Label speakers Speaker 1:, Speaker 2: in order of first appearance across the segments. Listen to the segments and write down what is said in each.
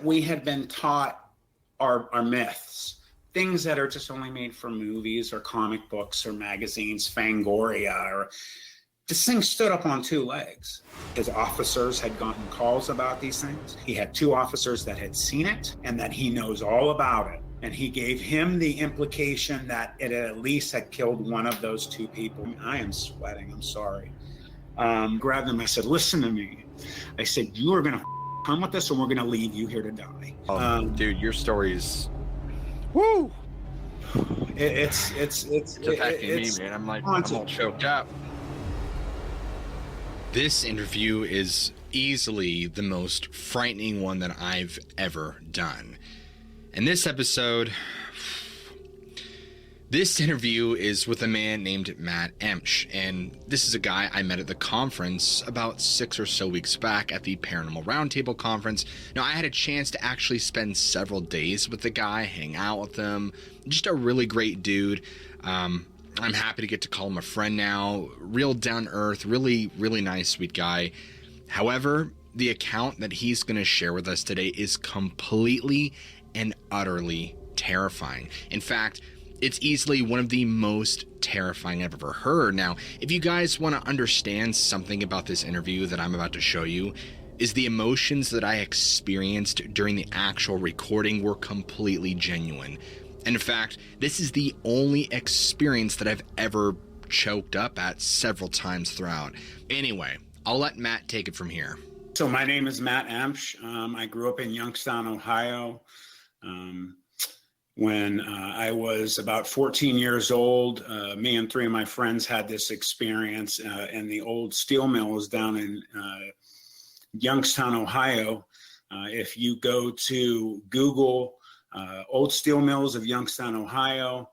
Speaker 1: We had been taught our myths, things that are just only made for movies or comic books or magazines, Fangoria, or this thing stood up on two legs. His officers had gotten calls about these things. He had two officers that had seen it and that he knows all about it. And he gave him the implication that it at least had killed one of those two people. I am sweating, I'm sorry. Grabbed him, I said, listen to me. I said, you are gonna come with us or we're gonna leave you here to die.
Speaker 2: Dude, your story's, woo!
Speaker 1: It's
Speaker 2: affecting me, man. I'm all choked up.
Speaker 3: This interview is easily the most frightening one that I've ever done. And this interview is with a man named Matt Emch, and this is a guy I met at the conference about 6 or so weeks back at the Paranormal Roundtable conference. Now, I had a chance to actually spend several days with the guy, hang out with him, just a really great dude. I'm happy to get to call him a friend now. Real down-to-earth, really, really nice, sweet guy. However, the account that he's going to share with us today is completely and utterly terrifying. In fact, it's easily one of the most terrifying I've ever heard. Now, if you guys want to understand something about this interview that I'm about to show you, is the emotions that I experienced during the actual recording were completely genuine. And in fact, this is the only experience that I've ever choked up at several times throughout. Anyway, I'll let Matt take it from here.
Speaker 1: So my name is Matt Emch. I grew up in Youngstown, Ohio. When I was about 14 years old, me and three of my friends had this experience in the old steel mills down in Youngstown, Ohio. If you go to Google old steel mills of Youngstown, Ohio,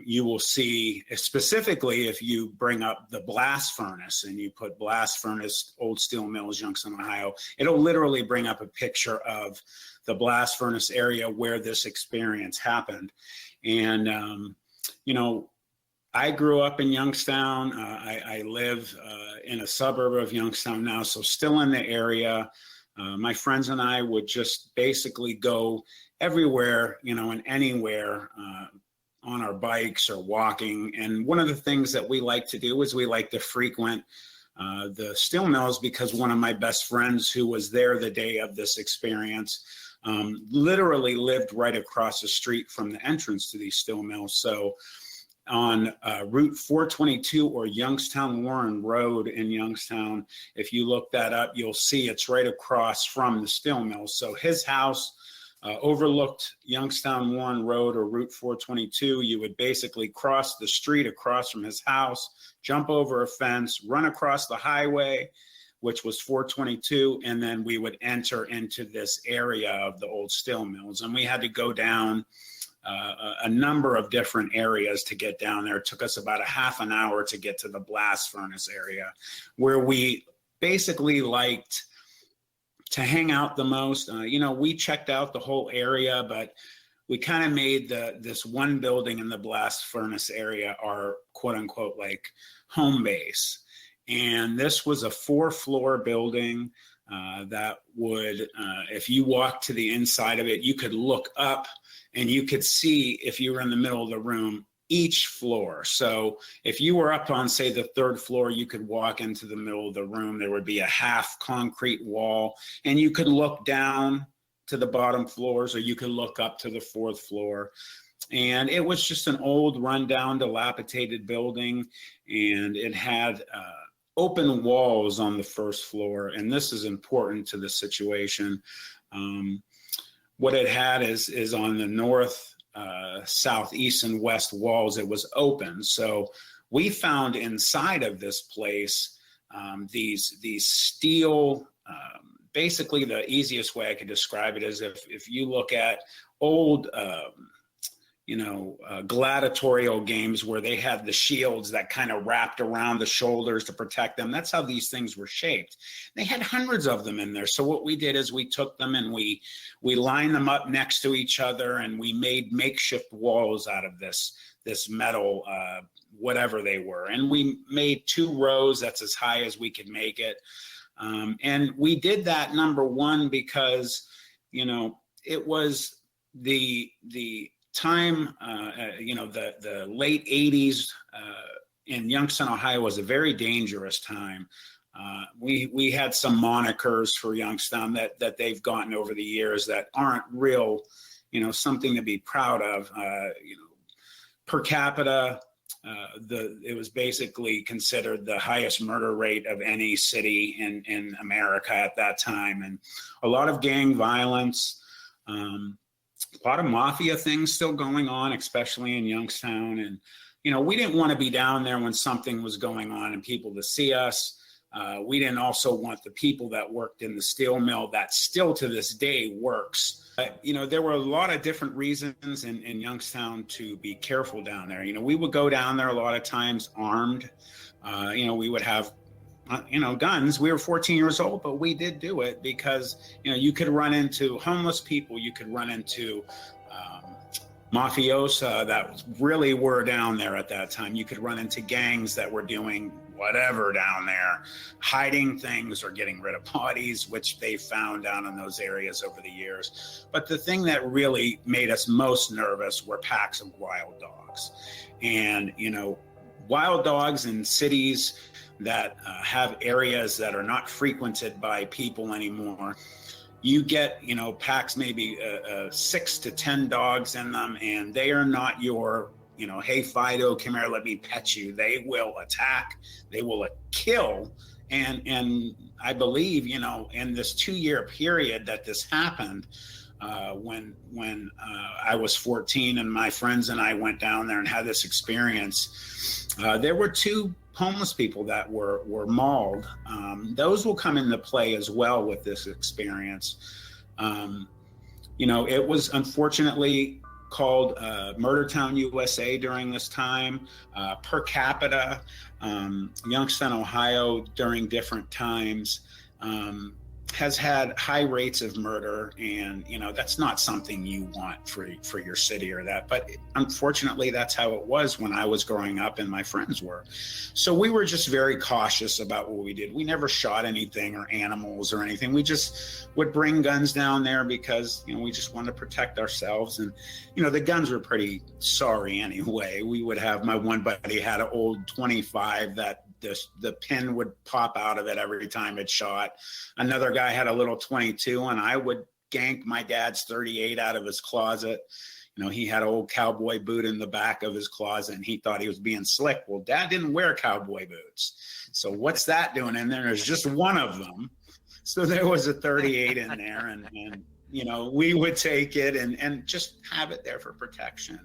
Speaker 1: you will see, specifically if you bring up the blast furnace and you put blast furnace, old steel mills, Youngstown, Ohio, it'll literally bring up a picture of the blast furnace area where this experience happened. And, I grew up in Youngstown. I live in a suburb of Youngstown now, so still in the area. My friends and I would just basically go everywhere, and anywhere on our bikes or walking. And one of the things that we like to do is we like to frequent the steel mills because one of my best friends who was there the day of this experience literally lived right across the street from the entrance to these steel mills. So on Route 422 or Youngstown Warren Road in Youngstown, if you look that up, you'll see it's right across from the steel mills. So his house overlooked Youngstown Warren Road or Route 422. You would basically cross the street across from his house, jump over a fence, run across the highway, which was 422, and then we would enter into this area of the old steel mills. And we had to go down a number of different areas to get down there. It took us about a half an hour to get to the blast furnace area, where we basically liked to hang out the most. We checked out the whole area, but we kind of made this one building in the blast furnace area our quote unquote like home base. And this was a 4-floor building that would, if you walked to the inside of it, you could look up and you could see, if you were in the middle of the room, each floor. So if you were up on, say, the 3rd floor, you could walk into the middle of the room. There would be a half concrete wall, and you could look down to the bottom floors, or you could look up to the 4th floor. And it was just an old, rundown, dilapidated building, and it had open walls on the 1st floor. And this is important to the situation. What it had is on the north, south, east, and west walls, it was open. So we found inside of this place these steel, basically the easiest way I could describe it is if you look at old gladiatorial games where they had the shields that kind of wrapped around the shoulders to protect them. That's how these things were shaped. They had hundreds of them in there. So what we did is we took them and we lined them up next to each other, and we made makeshift walls out of this metal, whatever they were. And we made 2 rows. That's as high as we could make it. And we did that, number one, because it was the time, the late 80s in Youngstown, Ohio was a very dangerous time. We had some monikers for Youngstown that they've gotten over the years that aren't real, something to be proud of. Per capita, it was basically considered the highest murder rate of any city in America at that time, and a lot of gang violence, a lot of mafia things still going on, especially in Youngstown. And we didn't want to be down there when something was going on and people to see us. We didn't also want the people that worked in the steel mill that still to this day works. There were a lot of different reasons in Youngstown to be careful down there. We would go down there a lot of times armed. We would have, guns. We were 14 years old, but we did do it because, you could run into homeless people. You could run into mafiosa that really were down there at that time. You could run into gangs that were doing whatever down there, hiding things or getting rid of bodies, which they found down in those areas over the years. But the thing that really made us most nervous were packs of wild dogs. And, wild dogs in cities that have areas that are not frequented by people anymore, you get, packs, maybe 6 to 10 dogs in them, and they are not your, hey, Fido, come here, let me pet you. They will attack, they will kill. And I believe, in this 2-year period that this happened, when I was 14 and my friends and I went down there and had this experience, there were 2 homeless people that were mauled. Those will come into play as well with this experience. It was unfortunately called Murder Town, USA during this time. Per capita, Youngstown, Ohio during different times has had high rates of murder, and that's not something you want for your city or that, but unfortunately that's how it was when I was growing up and my friends were. So we were just very cautious about what we did. We never shot anything or animals or anything. We just would bring guns down there because we just wanted to protect ourselves. And the guns were pretty sorry anyway. We would have, my one buddy had an old 25 that the pin would pop out of it every time it shot. Another guy had a little 22, and I would gank my dad's 38 out of his closet. He had an old cowboy boot in the back of his closet, and he thought he was being slick. Well, Dad didn't wear cowboy boots. So what's that doing in there? There's just one of them. So there was a 38 in there, and we would take it and just have it there for protection.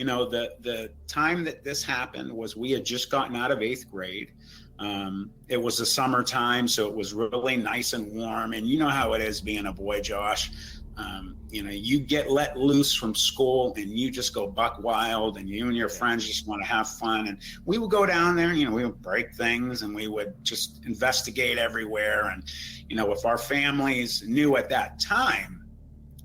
Speaker 1: And the time that this happened was we had just gotten out of 8th grade. It was the summertime, so it was really nice and warm. And you know how it is being a boy, Josh. You get let loose from school and you just go buck wild, and you and your friends just want to have fun. And we would go down there, we would break things and we would just investigate everywhere. And, if our families knew at that time,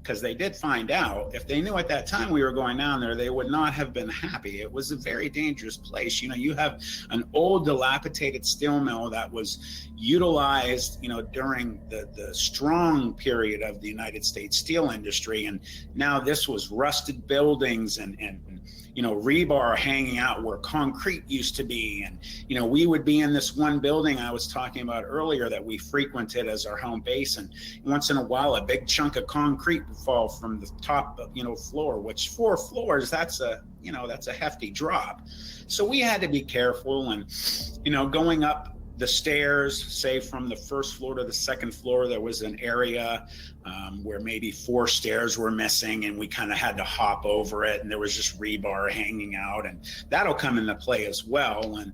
Speaker 1: because they did find out, if they knew at that time we were going down there, they would not have been happy. It was a very dangerous place. You have an old dilapidated steel mill that was utilized, during the strong period of the United States steel industry. And now this was rusted buildings and rebar hanging out where concrete used to be. And, we would be in this one building I was talking about earlier that we frequented as our home base. And once in a while, a big chunk of concrete would fall from the top, floor, which 4 floors, that's a hefty drop. So we had to be careful. And, going up the stairs, say from the 1st floor to the 2nd floor, there was an area where maybe 4 stairs were missing, and we kind of had to hop over it, and there was just rebar hanging out, and that'll come into play as well. And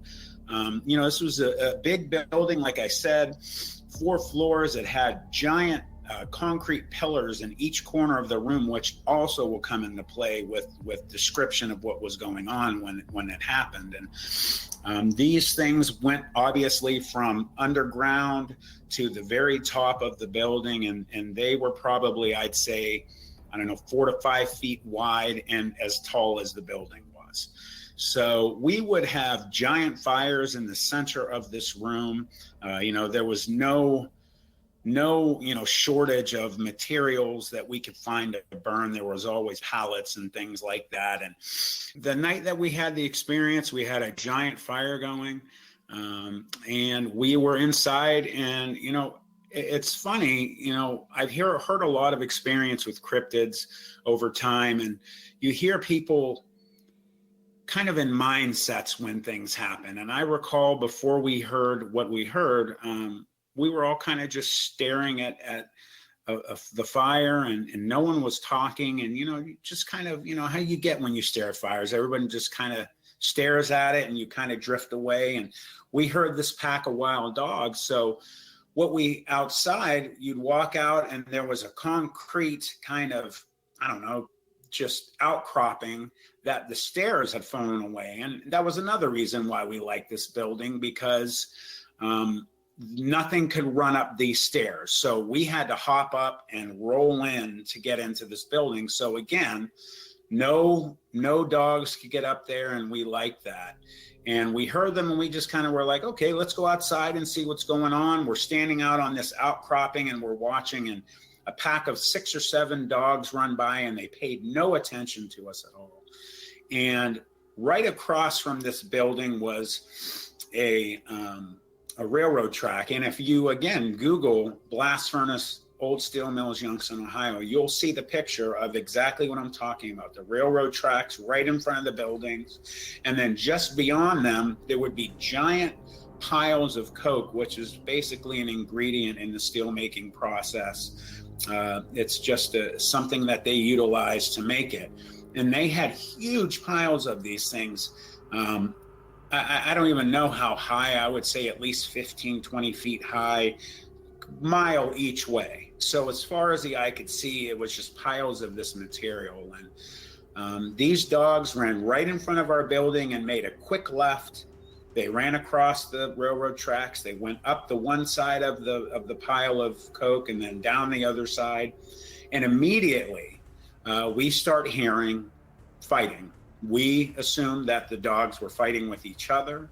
Speaker 1: this was a big building, like I said, 4 floors. It had giant concrete pillars in each corner of the room, which also will come into play with description of what was going on when it happened. And these things went obviously from underground to the very top of the building, and they were probably, I'd say, 4 to 5 feet wide and as tall as the building was. So we would have giant fires in the center of this room. There was no no, shortage of materials that we could find to burn. There was always pallets and things like that. And the night that we had the experience, we had a giant fire going, and we were inside. And it's funny, I've heard a lot of experience with cryptids over time, and you hear people kind of in mindsets when things happen. And I recall before we heard what we heard, we were all kind of just staring at the fire, and no one was talking. And, just kind of, how you get when you stare at fires, everybody just kind of stares at it and you kind of drift away. And we heard this pack of wild dogs. So outside, you'd walk out and there was a concrete kind of, I don't know, just outcropping that the stairs had fallen away. And that was another reason why we like this building, because nothing could run up these stairs. So we had to hop up and roll in to get into this building. So again, no dogs could get up there, and we liked that. And we heard them, and we just kind of were like, okay, let's go outside and see what's going on. We're standing out on this outcropping and we're watching, and a pack of 6 or 7 dogs run by, and they paid no attention to us at all. And right across from this building was a railroad track. And if you, again, Google blast furnace, old steel mills, Youngstown, Ohio, you'll see the picture of exactly what I'm talking about. The railroad tracks right in front of the buildings. And then just beyond them, there would be giant piles of coke, which is basically an ingredient in the steel making process. It's just something that they utilize to make it. And they had huge piles of these things. I don't even know how high. I would say at least 15, 20 feet high, mile each way. So as far as the eye could see, it was just piles of this material. And these dogs ran right in front of our building and made a quick left. They ran across the railroad tracks. They went up the one side of the pile of coke and then down the other side. And immediately we start hearing fighting. We assumed that the dogs were fighting with each other.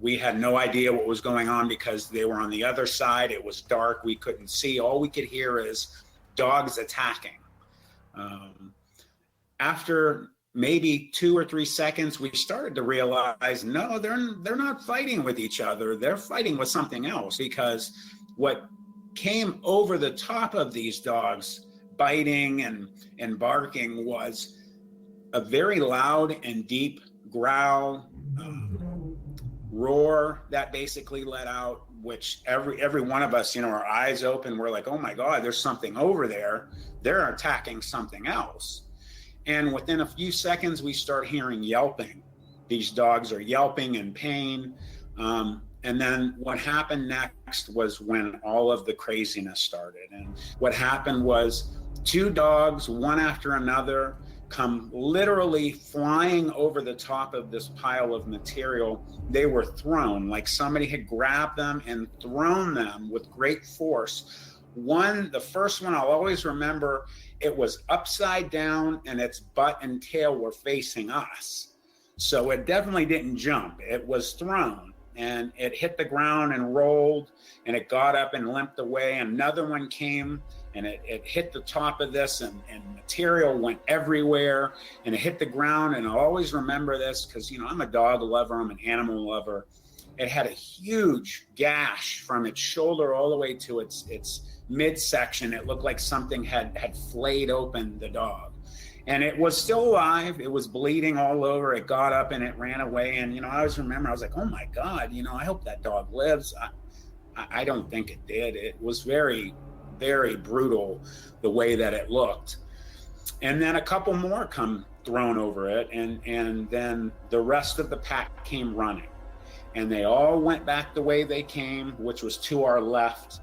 Speaker 1: We had no idea what was going on because they were on the other side. It was dark. We couldn't see. All we could hear is dogs attacking. After maybe 2 or 3 seconds, we started to realize, no, they're not fighting with each other. They're fighting with something else, because what came over the top of these dogs biting and barking was a very loud and deep growl, roar that basically let out, which every one of us, our eyes open, we're like, oh my God, there's something over there. They're attacking something else. And within a few seconds, we start hearing yelping. These dogs are yelping in pain. And then what happened next was when all of the craziness started. And what happened was 2 dogs, one after another, come literally flying over the top of this pile of material. They were thrown, like somebody had grabbed them and thrown them with great force. The first one, I'll always remember, it was upside down and its butt and tail were facing us. So it definitely didn't jump. It was thrown and it hit the ground and rolled, and it got up and limped away. Another one came and it hit the top of this, and material went everywhere, and it hit the ground. And I'll always remember this because, I'm a dog lover, I'm an animal lover. It had a huge gash from its shoulder all the way to its midsection. It looked like something had flayed open the dog. And it was still alive. It was bleeding all over. It got up and it ran away. And, I always remember, I was like, oh my God, I hope that dog lives. I don't think it did. It was very, very brutal the way that it looked. And then a couple more come thrown over it. And then the rest of the pack came running. And they all went back the way they came, which was to our left,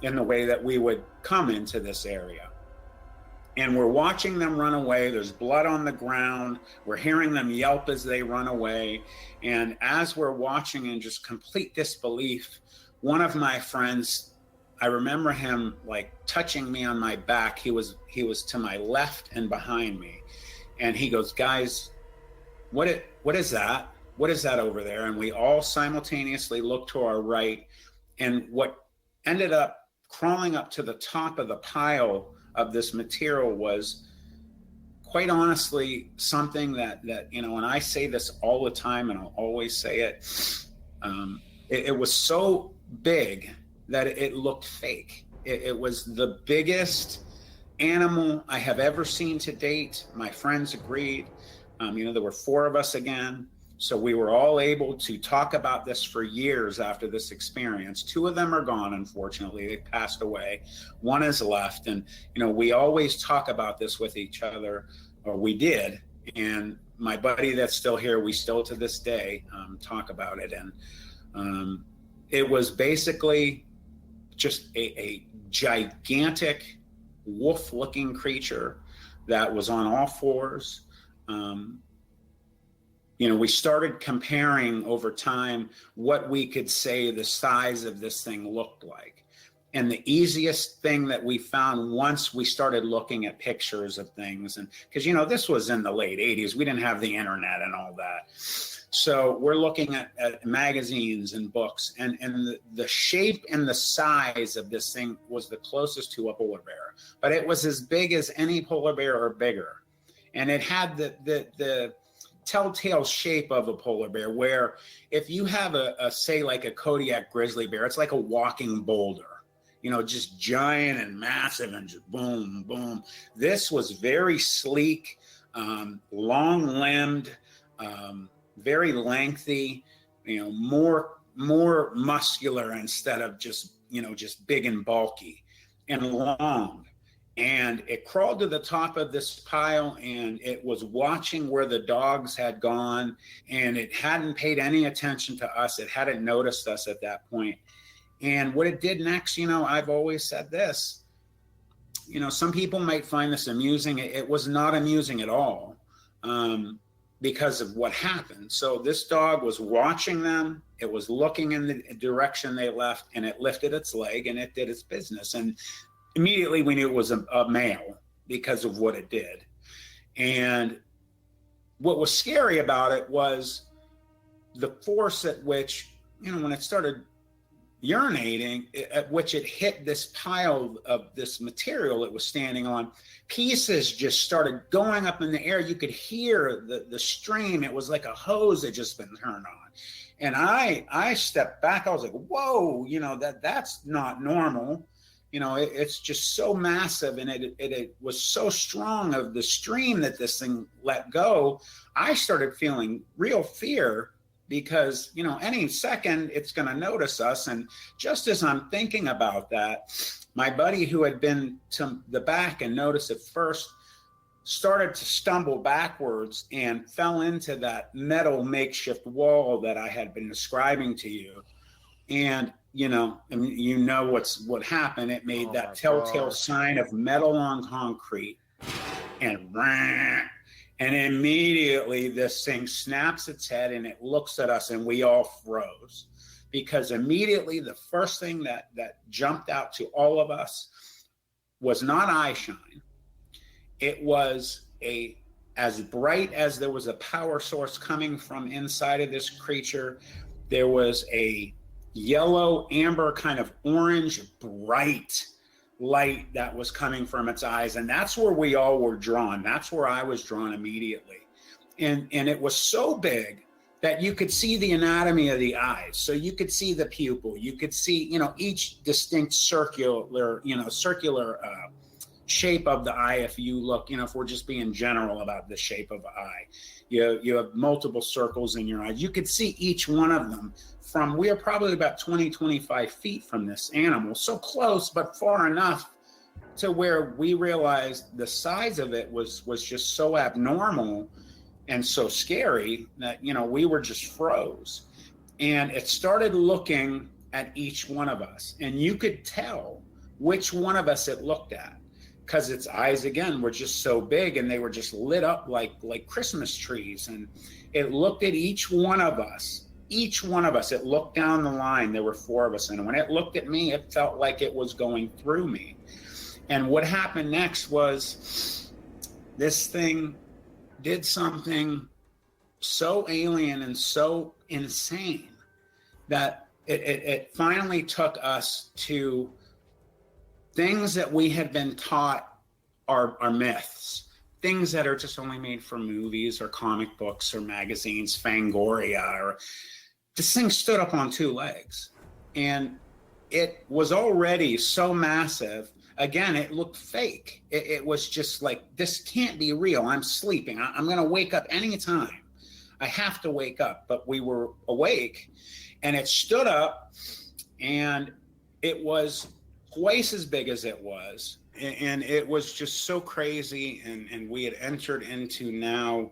Speaker 1: in the way that we would come into this area. And we're watching them run away. There's blood on the ground. We're hearing them yelp as they run away. And as we're watching in just complete disbelief, one of my friends, I remember him like touching me on my back. He was to my left and behind me. And he goes, guys, what is that? What is that over there? And we all simultaneously looked to our right. And what ended up crawling up to the top of the pile of this material was, quite honestly, something that and I say this all the time, and I'll always say it. It was so big that it looked fake. It was the biggest animal I have ever seen to date. My friends agreed. There were 4 of us again. So we were all able to talk about this for years after this experience. 2 of them are gone, unfortunately. They passed away. 1 is left. And, we always talk about this with each other, or we did. And my buddy that's still here, we still to this day talk about it. And it was basically just a gigantic wolf-looking creature that was on all 4s. We started comparing over time what we could say the size of this thing looked like. And the easiest thing that we found once we started looking at pictures of things, and because, this was in the late 80s, we didn't have the internet and all that. So we're looking at magazines and books, and the shape and the size of this thing was the closest to a polar bear, but it was as big as any polar bear or bigger. And it had the telltale shape of a polar bear, where if you have say like a Kodiak grizzly bear, it's like a walking boulder, just giant and massive and just boom, boom. This was very sleek, long-limbed, very lengthy, more muscular instead of just big and bulky and long. And it crawled to the top of this pile, and it was watching where the dogs had gone, and it hadn't paid any attention to us. It hadn't noticed us at that point. And what it did next, I've always said this, some people might find this amusing. It was not amusing at all because of what happened. So this dog was watching them. It was looking in the direction they left, and it lifted its leg, and it did its business. And immediately we knew it was a male because of what it did. And what was scary about it was the force at which, when it started urinating, at which it hit this pile of this material it was standing on, pieces just started going up in the air. You could hear the stream. It was like a hose had just been turned on. And I stepped back. I was like, whoa, that's not normal. It's just so massive, and it was so strong of the stream that this thing let go. I started feeling real fear because, any second it's going to notice us. And just as I'm thinking about that, my buddy who had been to the back and noticed it first started to stumble backwards and fell into that metal makeshift wall that I had been describing to you. And what happened. It made that telltale sign of metal on concrete, and immediately this thing snaps its head and it looks at us, and we all froze, because immediately the first thing that jumped out to all of us was not eye shine. It was as bright as there was a power source coming from inside of this creature. There was a yellow, amber, kind of orange, bright light that was coming from its eyes. And that's where we all were drawn. That's where I was drawn immediately. And it was so big that you could see the anatomy of the eyes. So you could see the pupil. You could see, each distinct circular shape of the eye. If you look, if we're just being general about the shape of the eye, you have multiple circles in your eyes. You could see each one of them we are probably about 20, 25 feet from this animal. So close, but far enough to where we realized the size of it was just so abnormal and so scary that, we were just froze. And it started looking at each one of us. And you could tell which one of us it looked at, because its eyes, again, were just so big, and they were just lit up like Christmas trees. And it looked at each one of us. It looked down the line. There were 4 of us. And when it looked at me, it felt like it was going through me. And what happened next was this thing did something so alien and so insane that it finally took us to things that we had been taught are myths, things that are just only made for movies or comic books or magazines, Fangoria, or this thing stood up on two legs. And it was already so massive. Again, it looked fake. It was just like, this can't be real. I'm sleeping. I'm going to wake up anytime. I have to wake up. But we were awake, and it stood up, and it was twice as big as it was. And it was just so crazy. And we had entered into now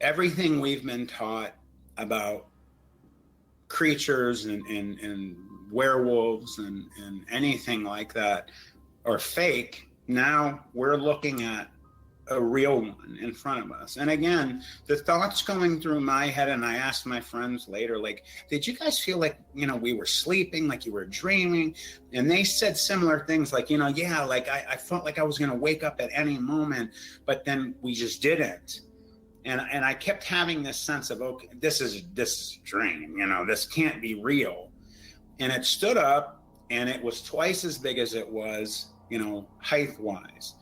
Speaker 1: everything we've been taught about creatures and werewolves and anything like that are fake. Now we're looking at a real one in front of us. And again, the thoughts going through my head, and I asked my friends later, like, did you guys feel like, we were sleeping, like you were dreaming? And they said similar things, like, yeah, like I felt like I was going to wake up at any moment, but then we just didn't. And I kept having this sense of, okay, this is a dream, this can't be real. And it stood up, and it was twice as big as it was, height wise.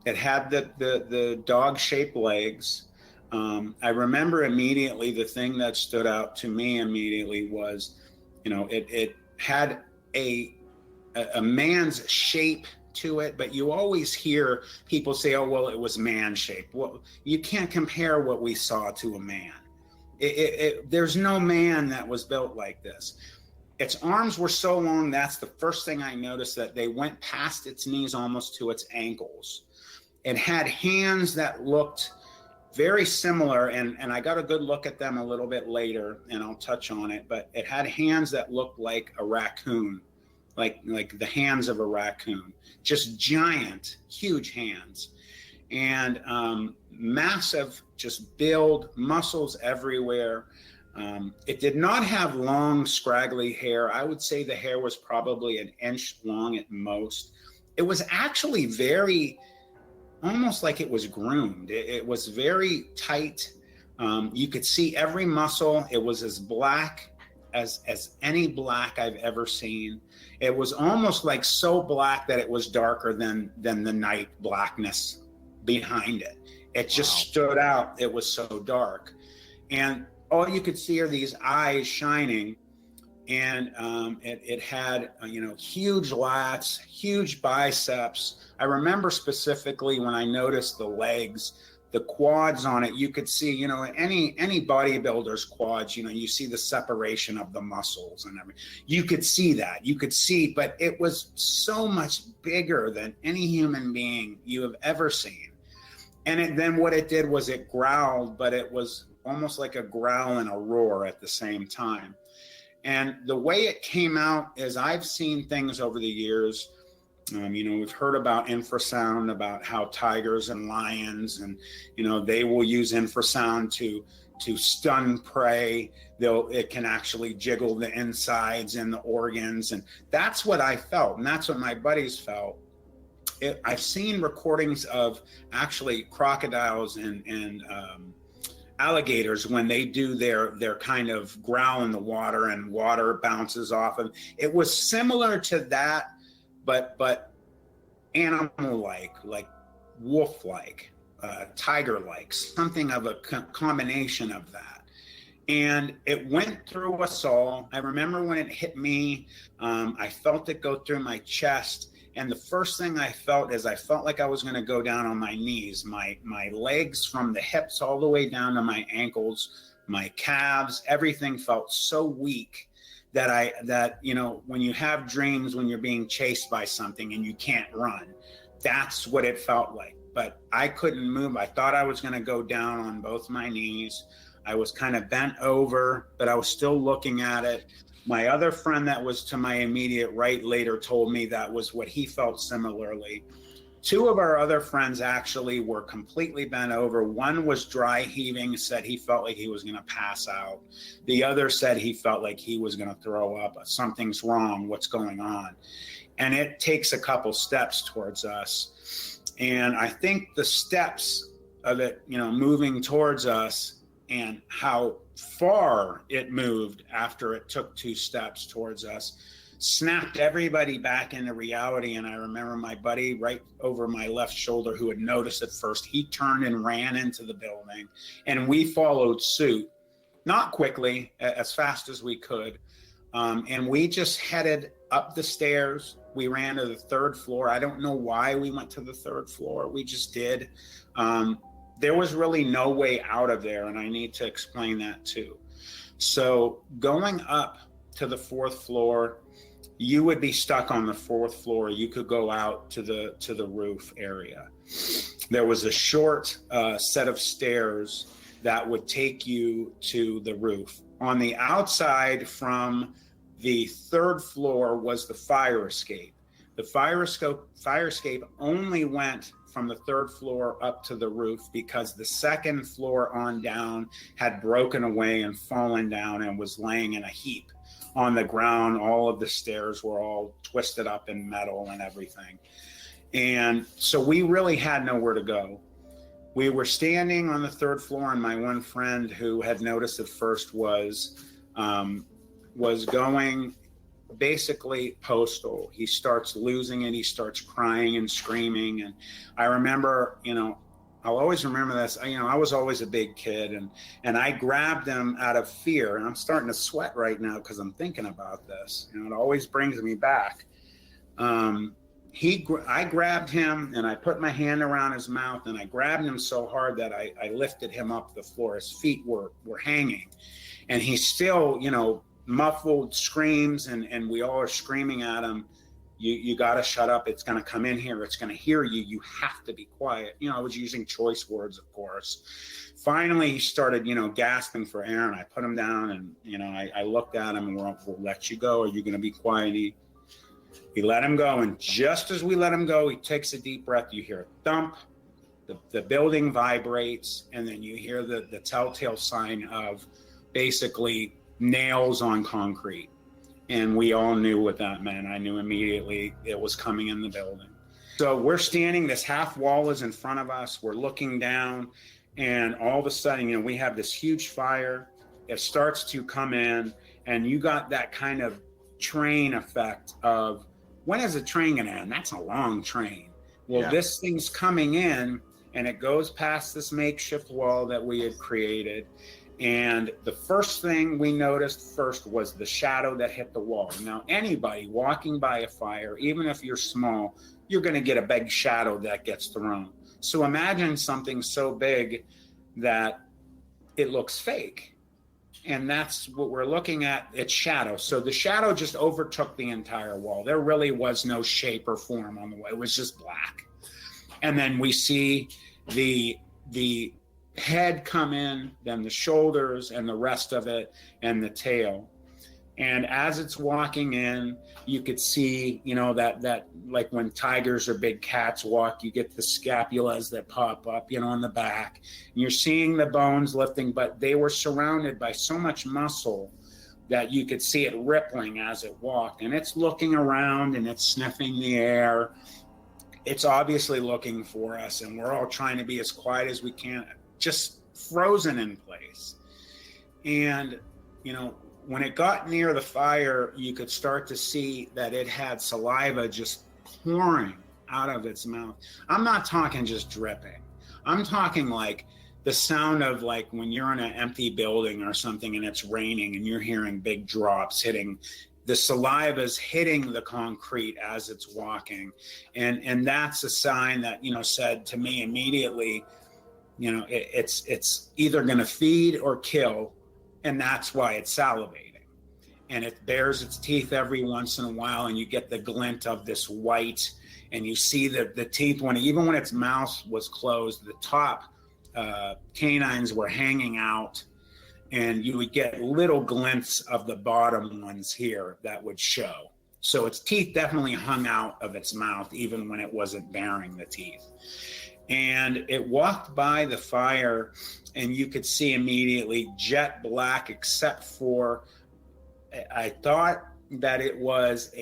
Speaker 1: It had the dog-shaped legs. I remember immediately the thing that stood out to me immediately was, it had a man's shape to it, but you always hear people say, oh, well, it was man-shaped. Well, you can't compare what we saw to a man. There's no man that was built like this. Its arms were so long, that's the first thing I noticed, that they went past its knees almost to its ankles. It had hands that looked very similar, and I got a good look at them a little bit later, and I'll touch on it, but it had hands that looked like a raccoon, like the hands of a raccoon, just giant, huge hands, and massive, just build, muscles everywhere. It did not have long, scraggly hair. I would say the hair was probably an inch long at most. It was actually very, almost like it was groomed. It was very tight. You could see every muscle. It was as black as any black I've ever seen. It was almost like so black that it was darker than the night blackness behind it. It just stood out. It was so dark. And all you could see are these eyes shining, and it had huge lats, huge biceps. I remember specifically when I noticed the legs, the quads on it. You could see, any bodybuilder's quads. You see the separation of the muscles and everything. You could see that. But it was so much bigger than any human being you have ever seen. And then what it did was it growled, but it was almost like a growl and a roar at the same time. And the way it came out is, I've seen things over the years. We've heard about infrasound, about how tigers and lions, and they will use infrasound to stun prey. It can actually jiggle the insides and the organs, and that's what I felt, and that's what my buddies felt. I've seen recordings of actually crocodiles and alligators when they do their kind of growl in the water and water bounces off of. It was similar to that, but animal-like, like wolf-like, tiger-like, something of a combination of that. And it went through us all. I remember when it hit me, I felt it go through my chest. And the first thing I felt is I felt like I was going to go down on my knees. My legs from the hips all the way down to my ankles, my calves, everything felt so weak that when you have dreams when you're being chased by something and you can't run, that's what it felt like. But I couldn't move. I thought I was going to go down on both my knees. I was kind of bent over, but I was still looking at it. My other friend that was to my immediate right later told me that was what he felt similarly. Two of our other friends actually were completely bent over. One was dry heaving, said he felt like he was going to pass out. The other said he felt like he was going to throw up. Something's wrong. What's going on? And it takes a couple steps towards us. And I think the steps of it, moving towards us and how far it moved after it took two steps towards us snapped everybody back into reality. And I remember my buddy right over my left shoulder who had noticed it first, he turned and ran into the building, and we followed suit, not quickly, as fast as we could. And we just headed up the stairs. We ran to the third floor. I don't know why we went to the third floor. We just did. There was really no way out of there, and I need to explain that too. So going up to the fourth floor, you would be stuck on the fourth floor. You could go out to the roof area. There was a short set of stairs that would take you to the roof. On the outside from the third floor was the fire escape. The fire escape only went from the third floor up to the roof because the second floor on down had broken away and fallen down and was laying in a heap on the ground. All of the stairs were all twisted up in metal and everything. And so we really had nowhere to go. We were standing on the third floor, and my one friend who had noticed it first was going basically postal. He starts losing it. He starts crying and screaming. And I remember, I'll always remember this. I was always a big kid, and I grabbed him out of fear. And I'm starting to sweat right now because I'm thinking about this. It always brings me back. I grabbed him, and I put my hand around his mouth, and I grabbed him so hard that I lifted him up the floor. His feet were hanging, and he still, muffled screams, and we all are screaming at him, you got to shut up. It's going to come in here. It's going to hear you. You have to be quiet. I was using choice words, of course. Finally, he started, gasping for air, and I put him down, and, I looked at him, and we'll let you go. Are you going to be quiet? He let him go, and just as we let him go, he takes a deep breath. You hear a thump, the building vibrates, and then you hear the telltale sign of basically nails on concrete. And we all knew what that meant. I knew immediately it was coming in the building. So we're standing, this half wall is in front of us. We're looking down, and all of a sudden, we have this huge fire. It starts to come in, and you got that kind of train effect of, when is a train going to end? That's a long train. Well, This thing's coming in, and it goes past this makeshift wall that we had created. And the first thing we noticed first was the shadow that hit the wall. Now, anybody walking by a fire, even if you're small, you're going to get a big shadow that gets thrown. So imagine something so big that it looks fake. And that's what we're looking at, its shadow. So the shadow just overtook the entire wall. There really was no shape or form on the wall. It was just black. And then we see the head come in, then the shoulders and the rest of it, and the tail. And as it's walking in, you could see, that like when tigers or big cats walk, you get the scapulas that pop up, in the back. And you're seeing the bones lifting, but they were surrounded by so much muscle that you could see it rippling as it walked. And it's looking around, and it's sniffing the air. It's obviously looking for us, and we're all trying to be as quiet as we can, just frozen in place. And, when it got near the fire, you could start to see that it had saliva just pouring out of its mouth. I'm not talking just dripping. I'm talking like the sound of like when you're in an empty building or something and it's raining and you're hearing big drops hitting. The saliva's hitting the concrete as it's walking. And that's a sign that, said to me immediately, it's either going to feed or kill. And that's why it's salivating. And it bares its teeth every once in a while, and you get the glint of this white, and you see the teeth, even when its mouth was closed, the top canines were hanging out, and you would get little glints of the bottom ones here that would show. So its teeth definitely hung out of its mouth, even when it wasn't baring the teeth. And it walked by the fire, and you could see immediately jet black, except for, I thought that it was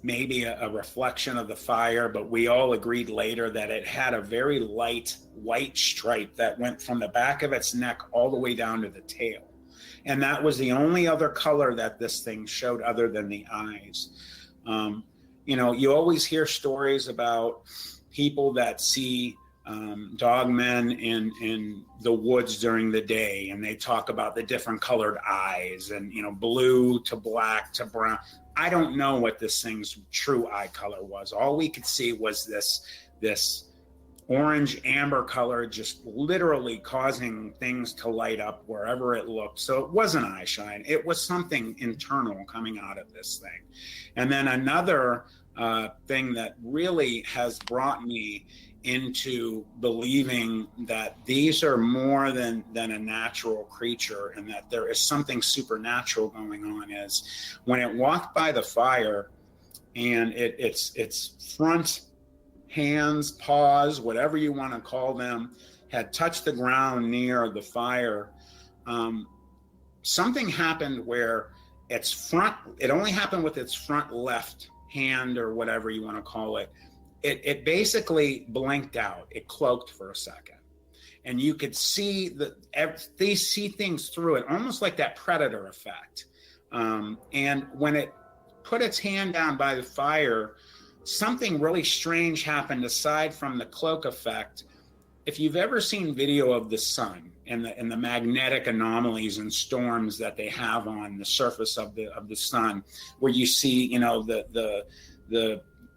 Speaker 1: maybe a reflection of the fire, but we all agreed later that it had a very light white stripe that went from the back of its neck all the way down to the tail. And that was the only other color that this thing showed other than the eyes. You know, you always hear stories about people that see dogmen in the woods during the day, and they talk about the different colored eyes and, you know, blue to black to brown. I don't know what this thing's true eye color was. All we could see was this orange amber color, just literally causing things to light up wherever it looked. So it wasn't eye shine. It was something internal coming out of this thing. And then another thing that really has brought me into believing that these are more than a natural creature, and that there is something supernatural going on, is when it walked by the fire and its front hands, paws, whatever you want to call them, had touched the ground near the fire. Something happened where it only happened with its front left hand, or whatever you want to call it. It basically blinked out. It cloaked for a second, and you could see they see things through it, almost like that predator effect. And when it put its hand down by the fire, something really strange happened aside from the cloak effect. If you've ever seen video of the sun and the magnetic anomalies and storms that they have on the surface of the sun, where you see, you know, the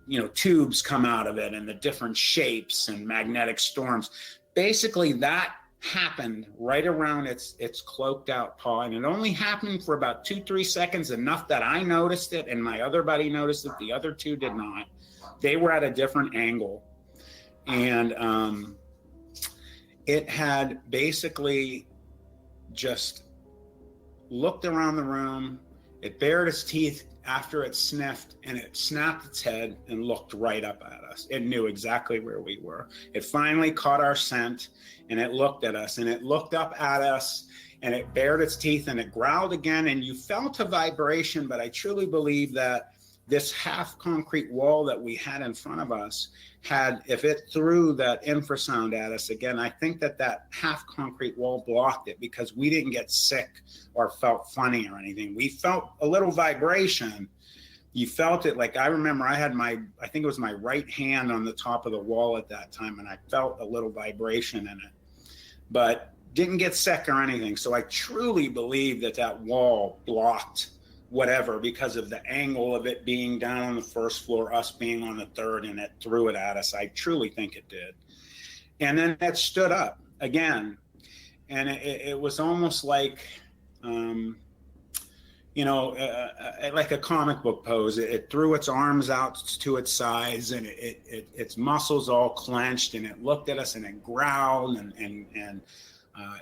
Speaker 1: you know, tubes come out of it and the different shapes and magnetic storms, basically that happened right around its cloaked out paw. And it only happened for about 2-3 seconds, enough that I noticed it and my other buddy noticed it. The other two did not. They were at a different angle. And it had basically just looked around the room. It bared its teeth after it sniffed, and it snapped its head and looked right up at us. It knew exactly where we were. It finally caught our scent, and it looked at us, and it looked up at us, and it bared its teeth, and it growled again, and you felt a vibration. But I truly believe that this half concrete wall that we had in front of us had, if it threw that infrasound at us again, I think that half concrete wall blocked it, because we didn't get sick or felt funny or anything. We felt a little vibration. You felt it. Like, I remember I had I think it was my right hand on the top of the wall at that time, and I felt a little vibration in it, but didn't get sick or anything. So I truly believe that wall blocked whatever, because of the angle of it being down on the first floor, us being on the third, and it threw it at us. I truly think it did. And then it stood up again, and it was almost like, you know, like a comic book pose. It threw its arms out to its sides, and its muscles all clenched, and it looked at us, and it growled, and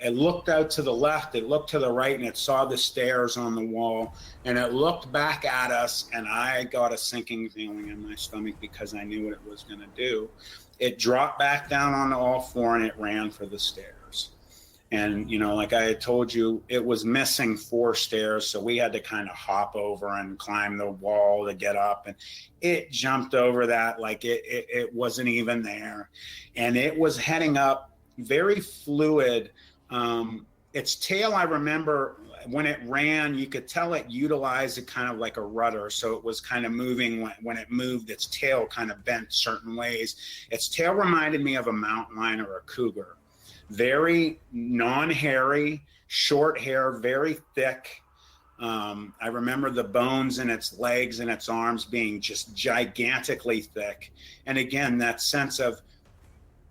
Speaker 1: it looked out to the left, it looked to the right, and it saw the stairs on the wall, and it looked back at us, and I got a sinking feeling in my stomach, because I knew what it was going to do. It dropped back down on all four, and it ran for the stairs. And, you know, like I had told you, it was missing 4 stairs, so we had to kind of hop over and climb the wall to get up, and it jumped over that like it wasn't even there. And it was heading up very fluid. Its tail, I remember when it ran, you could tell it utilized it kind of like a rudder. So it was kind of moving. When it moved, its tail kind of bent certain ways. Its tail reminded me of a mountain lion or a cougar. Very non-hairy, short hair, very thick. I remember the bones in its legs and its arms being just gigantically thick. And again, that sense of,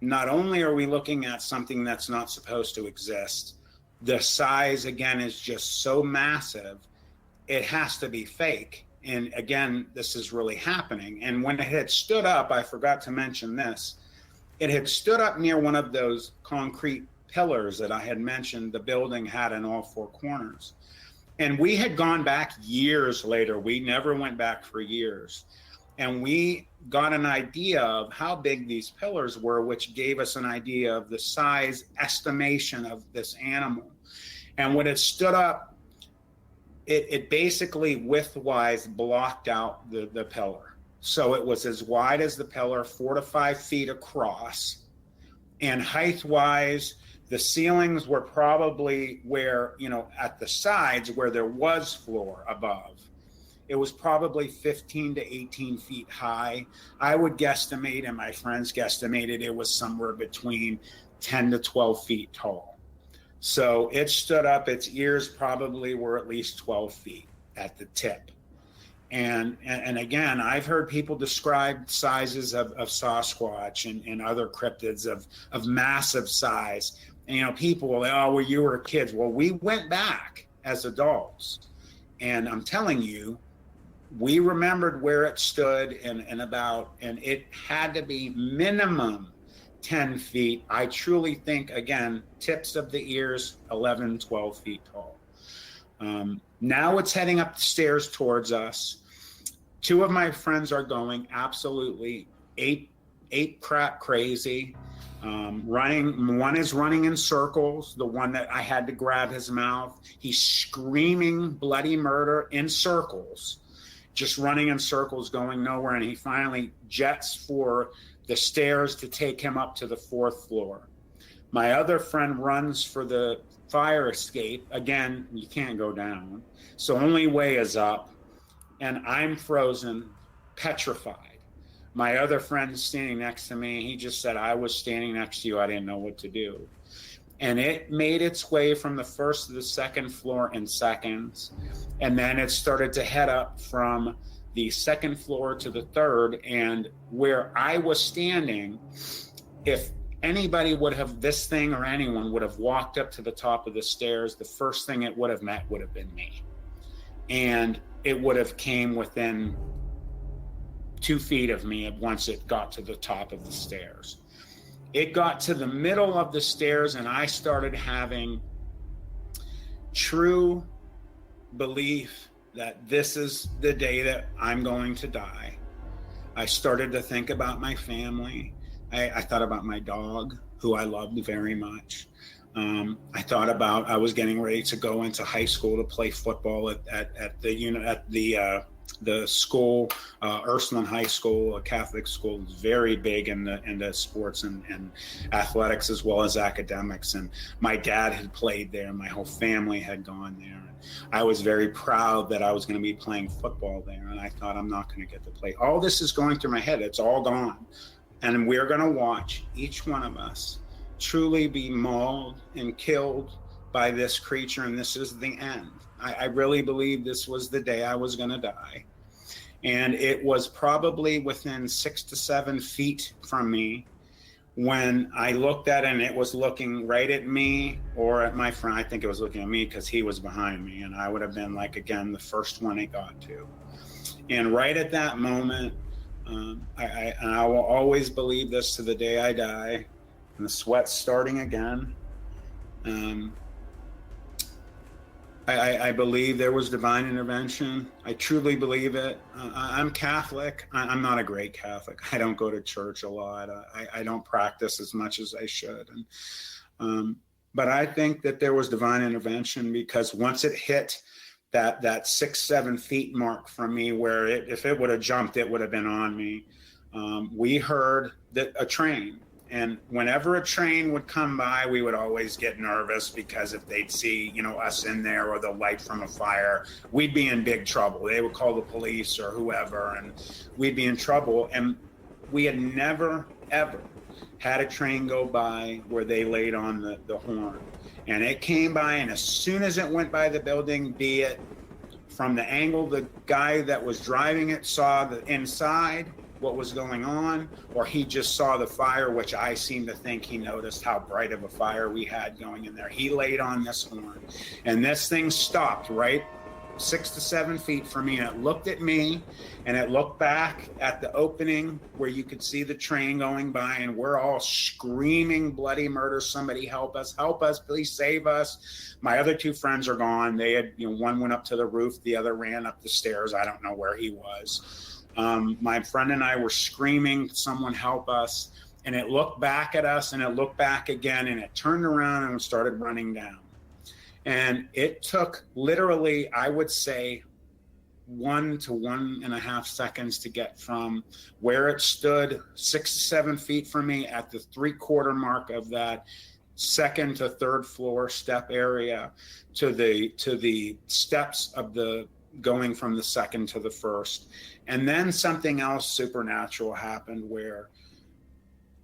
Speaker 1: not only are we looking at something that's not supposed to exist, the size, again, is just so massive, it has to be fake. And again, this is really happening. And when it had stood up, I forgot to mention this, it had stood up near one of those concrete pillars that I had mentioned the building had in all 4 corners. And we had gone back years later. We never went back for years. And we got an idea of how big these pillars were, which gave us an idea of the size estimation of this animal. And when it stood up, it basically widthwise blocked out the pillar. So it was as wide as the pillar, 4 to 5 feet across. And height-wise, The ceilings were probably where, at the sides where there was floor above. It was probably 15 to 18 feet high. I would guesstimate, and my friends guesstimated, it was somewhere between 10 to 12 feet tall. So it stood up, its ears probably were at least 12 feet at the tip. And again, I've heard people describe sizes of Sasquatch and other cryptids of massive size. And, people will, oh, well, you were kids. Well, we went back as adults. And I'm telling you, we remembered where it stood and it had to be minimum 10 feet. I truly think, again, tips of the ears, 11, 12 feet tall. Now it's heading up the stairs towards us. Two of my friends are going absolutely ape crap crazy. Running. One is running in circles. The one that I had to grab his mouth. He's screaming bloody murder in circles, just running in circles, going nowhere. And he finally jets for the stairs to take him up to the 4th floor. My other friend runs for the fire escape. Again, you can't go down. So only way is up. And I'm frozen, petrified. My other friend standing next to me, he just said, I was standing next to you. I didn't know what to do. And it made its way from the 1st to the 2nd floor in seconds. And then it started to head up from the 2nd floor to the 3rd. And where I was standing, if anybody this thing or anyone would have walked up to the top of the stairs, the first thing it would have met would have been me. And it would have came within 2 feet of me once it got to the top of the stairs. It got to the middle of the stairs and I started having true belief that this is the day that I'm going to die. I started to think about my family. I thought about my dog, who I loved very much. I thought about, I was getting ready to go into high school to play football at the school, Ursuline High School, a Catholic school, is very big in the sports and athletics as well as academics. And my dad had played there. My whole family had gone there. I was very proud that I was going to be playing football there. And I thought, I'm not going to get to play. All this is going through my head. It's all gone. And we're going to watch each one of us truly be mauled and killed by this creature. And this is the end. I really believe this was the day I was going to die. And it was probably within 6 to 7 feet from me when I looked at it, and it was looking right at me or at my friend. I think it was looking at me because he was behind me, and I would have been, like, again, the first one it got to. And right at that moment, I will always believe this to the day I die, and the sweat's starting again. I believe there was divine intervention. I truly believe it. I'm Catholic. I'm not a great Catholic. I don't go to church a lot. I don't practice as much as I should. But I think that there was divine intervention, because once it hit that 6, 7 feet mark from me, where if it would have jumped, it would have been on me. We heard that a train. And whenever a train would come by, we would always get nervous, because if they'd see, us in there or the light from a fire, we'd be in big trouble. They would call the police or whoever, and we'd be in trouble. And we had never, ever had a train go by where they laid on the horn. And it came by, and as soon as it went by the building, be it from the angle the guy that was driving it saw the inside, what was going on, or he just saw the fire, which I seem to think he noticed how bright of a fire we had going in there. He laid on this horn, and this thing stopped right 6 to 7 feet from me, and it looked at me, and it looked back at the opening where you could see the train going by, and we're all screaming bloody murder. Somebody help us, please save us. My other 2 friends are gone. They had, one went up to the roof, the other ran up the stairs. I don't know where he was. My friend and I were screaming, someone help us. And it looked back at us, and it looked back again, and it turned around and started running down. And it took literally, I would say, 1 to 1.5 seconds to get from where it stood 6 to 7 feet from me at the 3/4 mark of that second to third floor step area to the steps of the going from the second to the first. And then something else supernatural happened where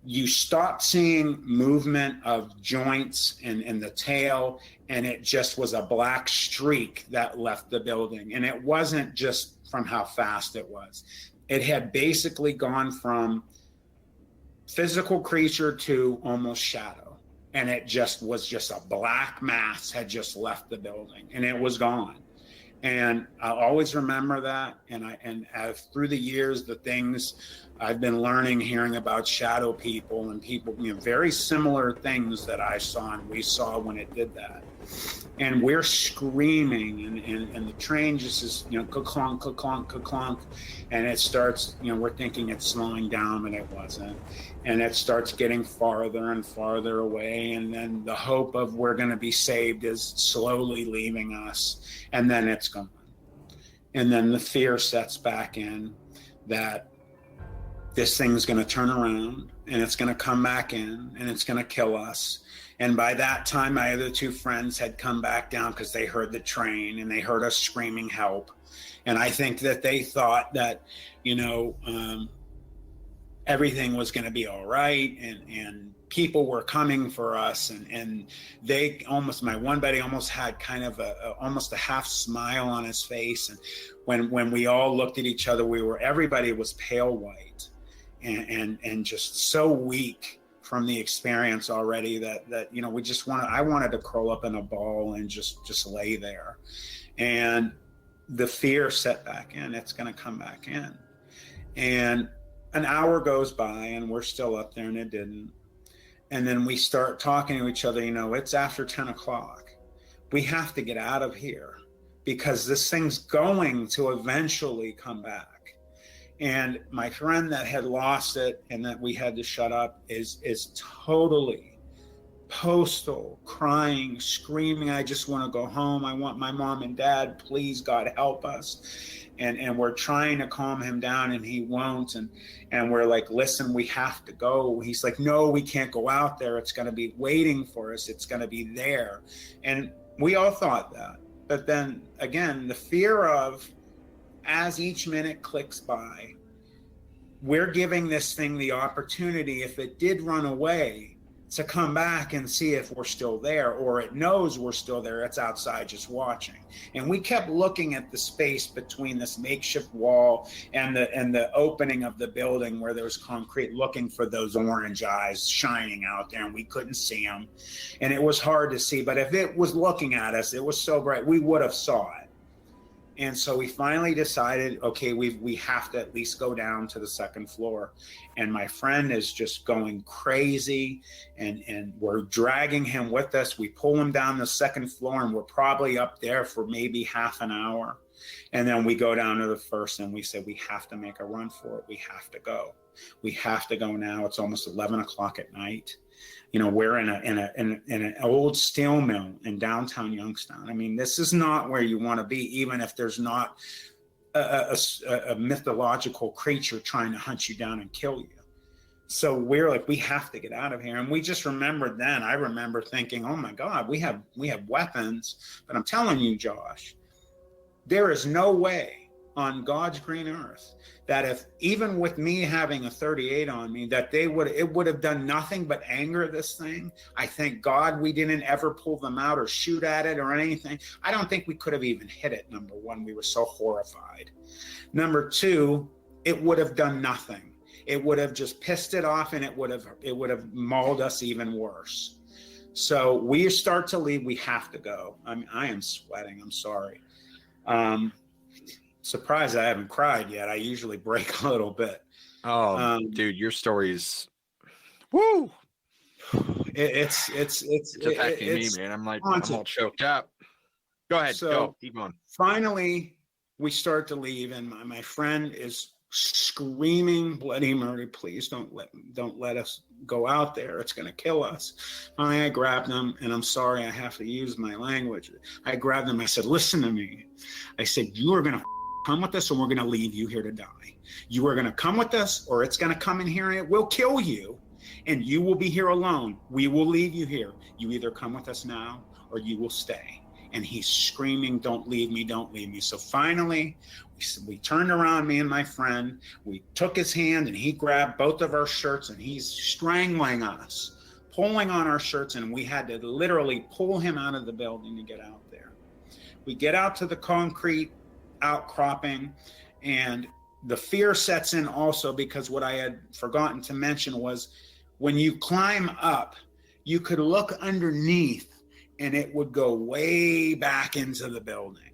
Speaker 1: you stopped seeing movement of joints and the tail, and it just was a black streak that left the building. And it wasn't just from how fast it was. It had basically gone from physical creature to almost shadow. And it just was just a black mass had just left the building, and it was gone. And I'll always remember that. And as through the years, the things I've been learning, hearing about shadow people and people, very similar things that I saw and we saw when it did that. And we're screaming, and the train just is, ka-clonk, ka-clonk, ka-clonk. And it starts, we're thinking it's slowing down, and it wasn't. And it starts getting farther and farther away. And then the hope of we're going to be saved is slowly leaving us. And then it's gone. And then the fear sets back in that this thing's going to turn around, and it's going to come back in, and it's going to kill us. And by that time, my other two friends had come back down because they heard the train and they heard us screaming help. And I think that they thought that, everything was going to be all right, and people were coming for us. And they almost, my one buddy almost had kind of almost a half smile on his face. And when we all looked at each other, everybody was pale white and just so weak from the experience already that I wanted to curl up in a ball and just lay there. And the fear set back in. It's going to come back in. And an hour goes by, and we're still up there, and it didn't. And then we start talking to each other. It's after 10 o'clock. We have to get out of here because this thing's going to eventually come back. And my friend that had lost it and that we had to shut up is totally postal, crying, screaming, I just want to go home. I want my mom and dad. Please, God, help us. And we're trying to calm him down, and he won't. And we're like, listen, we have to go. He's like, no, we can't go out there. It's going to be waiting for us. It's going to be there. And we all thought that. But then again, the fear of, as each minute clicks by, we're giving this thing the opportunity, if it did run away, to come back and see if we're still there, or it knows we're still there. It's outside just watching. And we kept looking at the space between this makeshift wall and the opening of the building where there was concrete, looking for those orange eyes shining out there, and we couldn't see them. And it was hard to see, but if it was looking at us, it was so bright, we would have saw it. And so we finally decided, okay, we have to at least go down to the second floor. And my friend is just going crazy, and we're dragging him with us. We pull him down the second floor, and we're probably up there for maybe half an hour. And then we go down to the first, and we said, we have to make a run for it. We have to go. We have to go now. It's almost 11 o'clock at night. We're in an old steel mill in downtown Youngstown. I mean, this is not where you want to be, even if there's not a mythological creature trying to hunt you down and kill you. So we're like, we have to get out of here. And we just remembered then, I remember thinking, oh my God, we have weapons. But I'm telling you, Josh, there is no way on God's green earth that if, even with me having a 38 on me, that it would have done nothing but anger this thing. I thank God we didn't ever pull them out or shoot at it or anything. I don't think we could have even hit it. Number one, we were so horrified. Number two, it would have done nothing. It would have just pissed it off, and it would have mauled us even worse. So we start to leave. We have to go. I am sweating. I'm sorry. Surprised I haven't cried yet. I usually break a little bit.
Speaker 2: Oh, dude, your story's woo.
Speaker 1: It's
Speaker 2: affecting me, man. I'm all choked up. Go ahead. Go. Keep going.
Speaker 1: Finally, we start to leave, and my friend is screaming bloody murder. Please don't let us go out there. It's going to kill us. Finally, I grabbed him, and I'm sorry I have to use my language. I grabbed him. I said, listen to me. I said, you are going to come with us, or we're going to leave you here to die. You are going to come with us, or it's going to come in here and it will kill you. and you will be here alone. We will leave you here. You either come with us now or you will stay. And he's screaming, don't leave me, don't leave me. So finally, we turned around, me and my friend, we took his hand and he grabbed both of our shirts and he's strangling us, pulling on our shirts, and we had to literally pull him out of the building to get out there. We get out to the concrete outcropping, and the fear sets in also, because what I had forgotten to mention was when you climb up, you could look underneath and it would go way back into the building.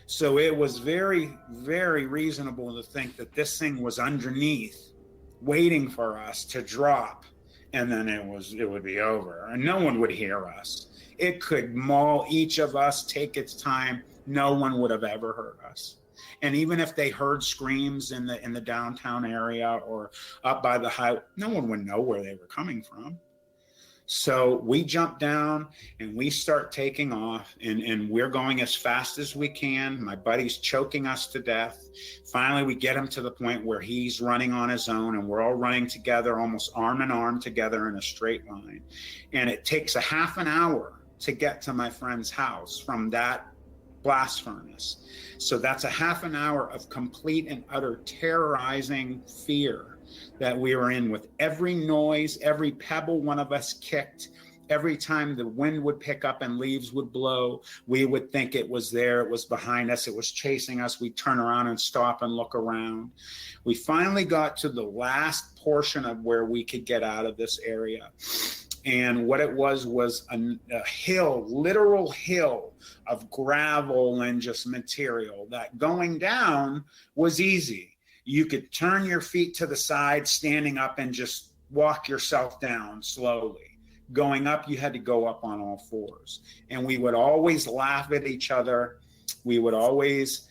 Speaker 1: So it was very, very reasonable to think that this thing was underneath, waiting for us to drop, and then it would be over, and no one would hear us. It could maul each of us, take its time. No one would have ever heard us. And even if they heard screams in the downtown area or up by the highway, no one would know where they were coming from. So we jump down and we start taking off, and we're going as fast as we can. My buddy's choking us to death. Finally, we get him to the point where he's running on his own, and we're all running together, almost arm in arm together in a straight line. And it takes a half an hour to get to my friend's house from that blast furnace. So that's a half an hour of complete and utter terrorizing fear that we were in, with every noise, every pebble one of us kicked, every time the wind would pick up and leaves would blow, we would think it was there, it was behind us, it was chasing us. We'd turn around and stop and look around. We finally got to the last portion of where we could get out of this area. And what it was a hill, literal hill of gravel and just material that going down was easy. You could turn your feet to the side, standing up, and just walk yourself down slowly. Going up, you had to go up on all fours. And we would always laugh at each other. We would always,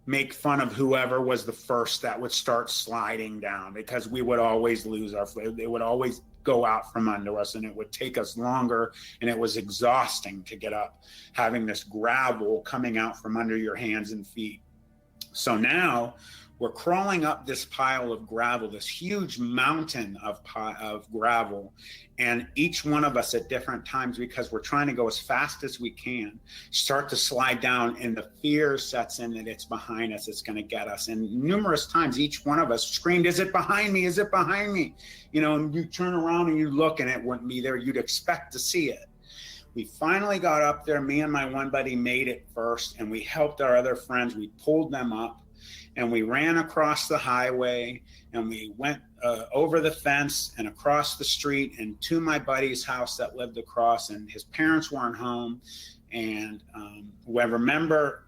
Speaker 1: make fun of whoever was the first that would start sliding down, because we would always lose our footing. It would always go out from under us, and it would take us longer, and it was exhausting to get up, having this gravel coming out from under your hands and feet. So now we're crawling up this pile of gravel, this huge mountain of gravel, and each one of us at different times, because we're trying to go as fast as we can, start to slide down, and the fear sets in that it's behind us, it's going to get us. And numerous times, each one of us screamed, "Is it behind me? Is it behind me?" And you turn around and you look, and it wouldn't be there. You'd expect to see it. We finally got up there. Me and my one buddy made it first, and we helped our other friends. We pulled them up, and we ran across the highway, and we went over the fence and across the street and to my buddy's house that lived across, and his parents weren't home. And I remember,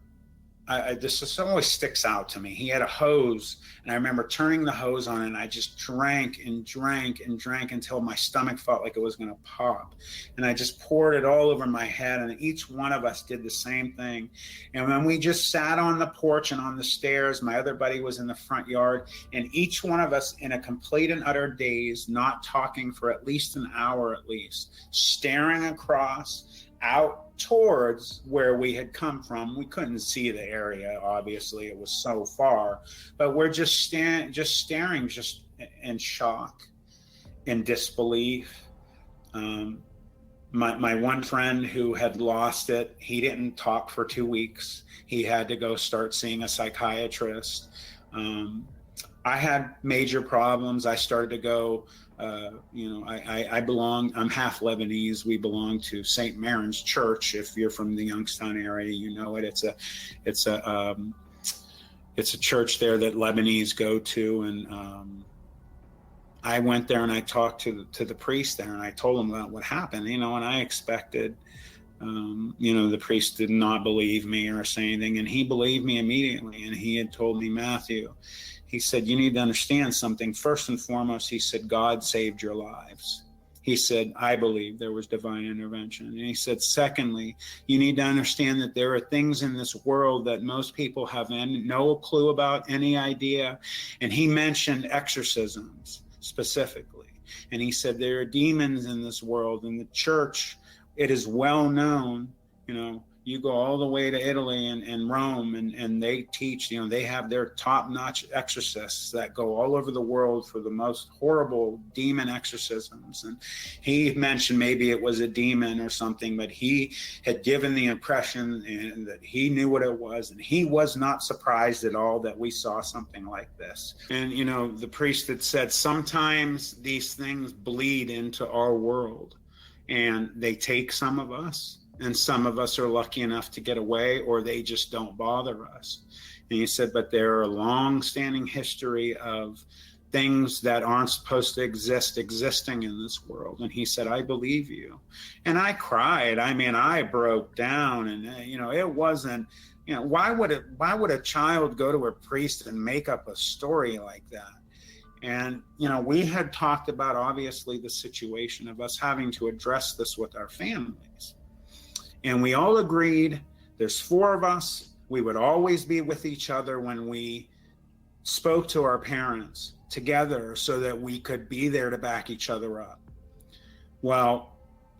Speaker 1: this just always sticks out to me. He had a hose, and I remember turning the hose on, and I just drank and drank and drank until my stomach felt like it was going to pop. And I just poured it all over my head, and each one of us did the same thing. And when we just sat on the porch and on the stairs, my other buddy was in the front yard, and each one of us in a complete and utter daze, not talking for at least an hour at least, staring across out towards where we had come from. We couldn't see the area, obviously, it was so far, but we're just staring just in shock and disbelief. My one friend who had lost it, he didn't talk for 2 weeks. He had to go start seeing a psychiatrist. I had major problems. I started to go, I'm half Lebanese. We belong to St. Maron's Church. If you're from the Youngstown area, you know it. It's a church there that Lebanese go to. And I went there and I talked to the priest there, and I told him about what happened, and I expected, the priest did not believe me or say anything, and he believed me immediately. And he had told me, "Matthew," he said, "you need to understand something. First and foremost," he said, "God saved your lives." He said, "I believe there was divine intervention." And he said, "Secondly, you need to understand that there are things in this world that most people have no clue about, any idea." And he mentioned exorcisms specifically. And he said, "There are demons in this world. In the church, it is well known, You go all the way to Italy and Rome, and they teach, they have their top-notch exorcists that go all over the world for the most horrible demon exorcisms. And he mentioned maybe it was a demon or something, but he had given the impression and that he knew what it was, and he was not surprised at all that we saw something like this. And, the priest had said, sometimes these things bleed into our world, and they take some of us. And some of us are lucky enough to get away, or they just don't bother us. And he said, but there are a long-standing history of things that aren't supposed to existing in this world. And he said, I believe you. And I cried. I mean, I broke down, and it wasn't, why would a child go to a priest and make up a story like that? And, we had talked about, obviously, the situation of us having to address this with our families. And we all agreed, there's 4 of us, we would always be with each other when we spoke to our parents together so that we could be there to back each other up. Well,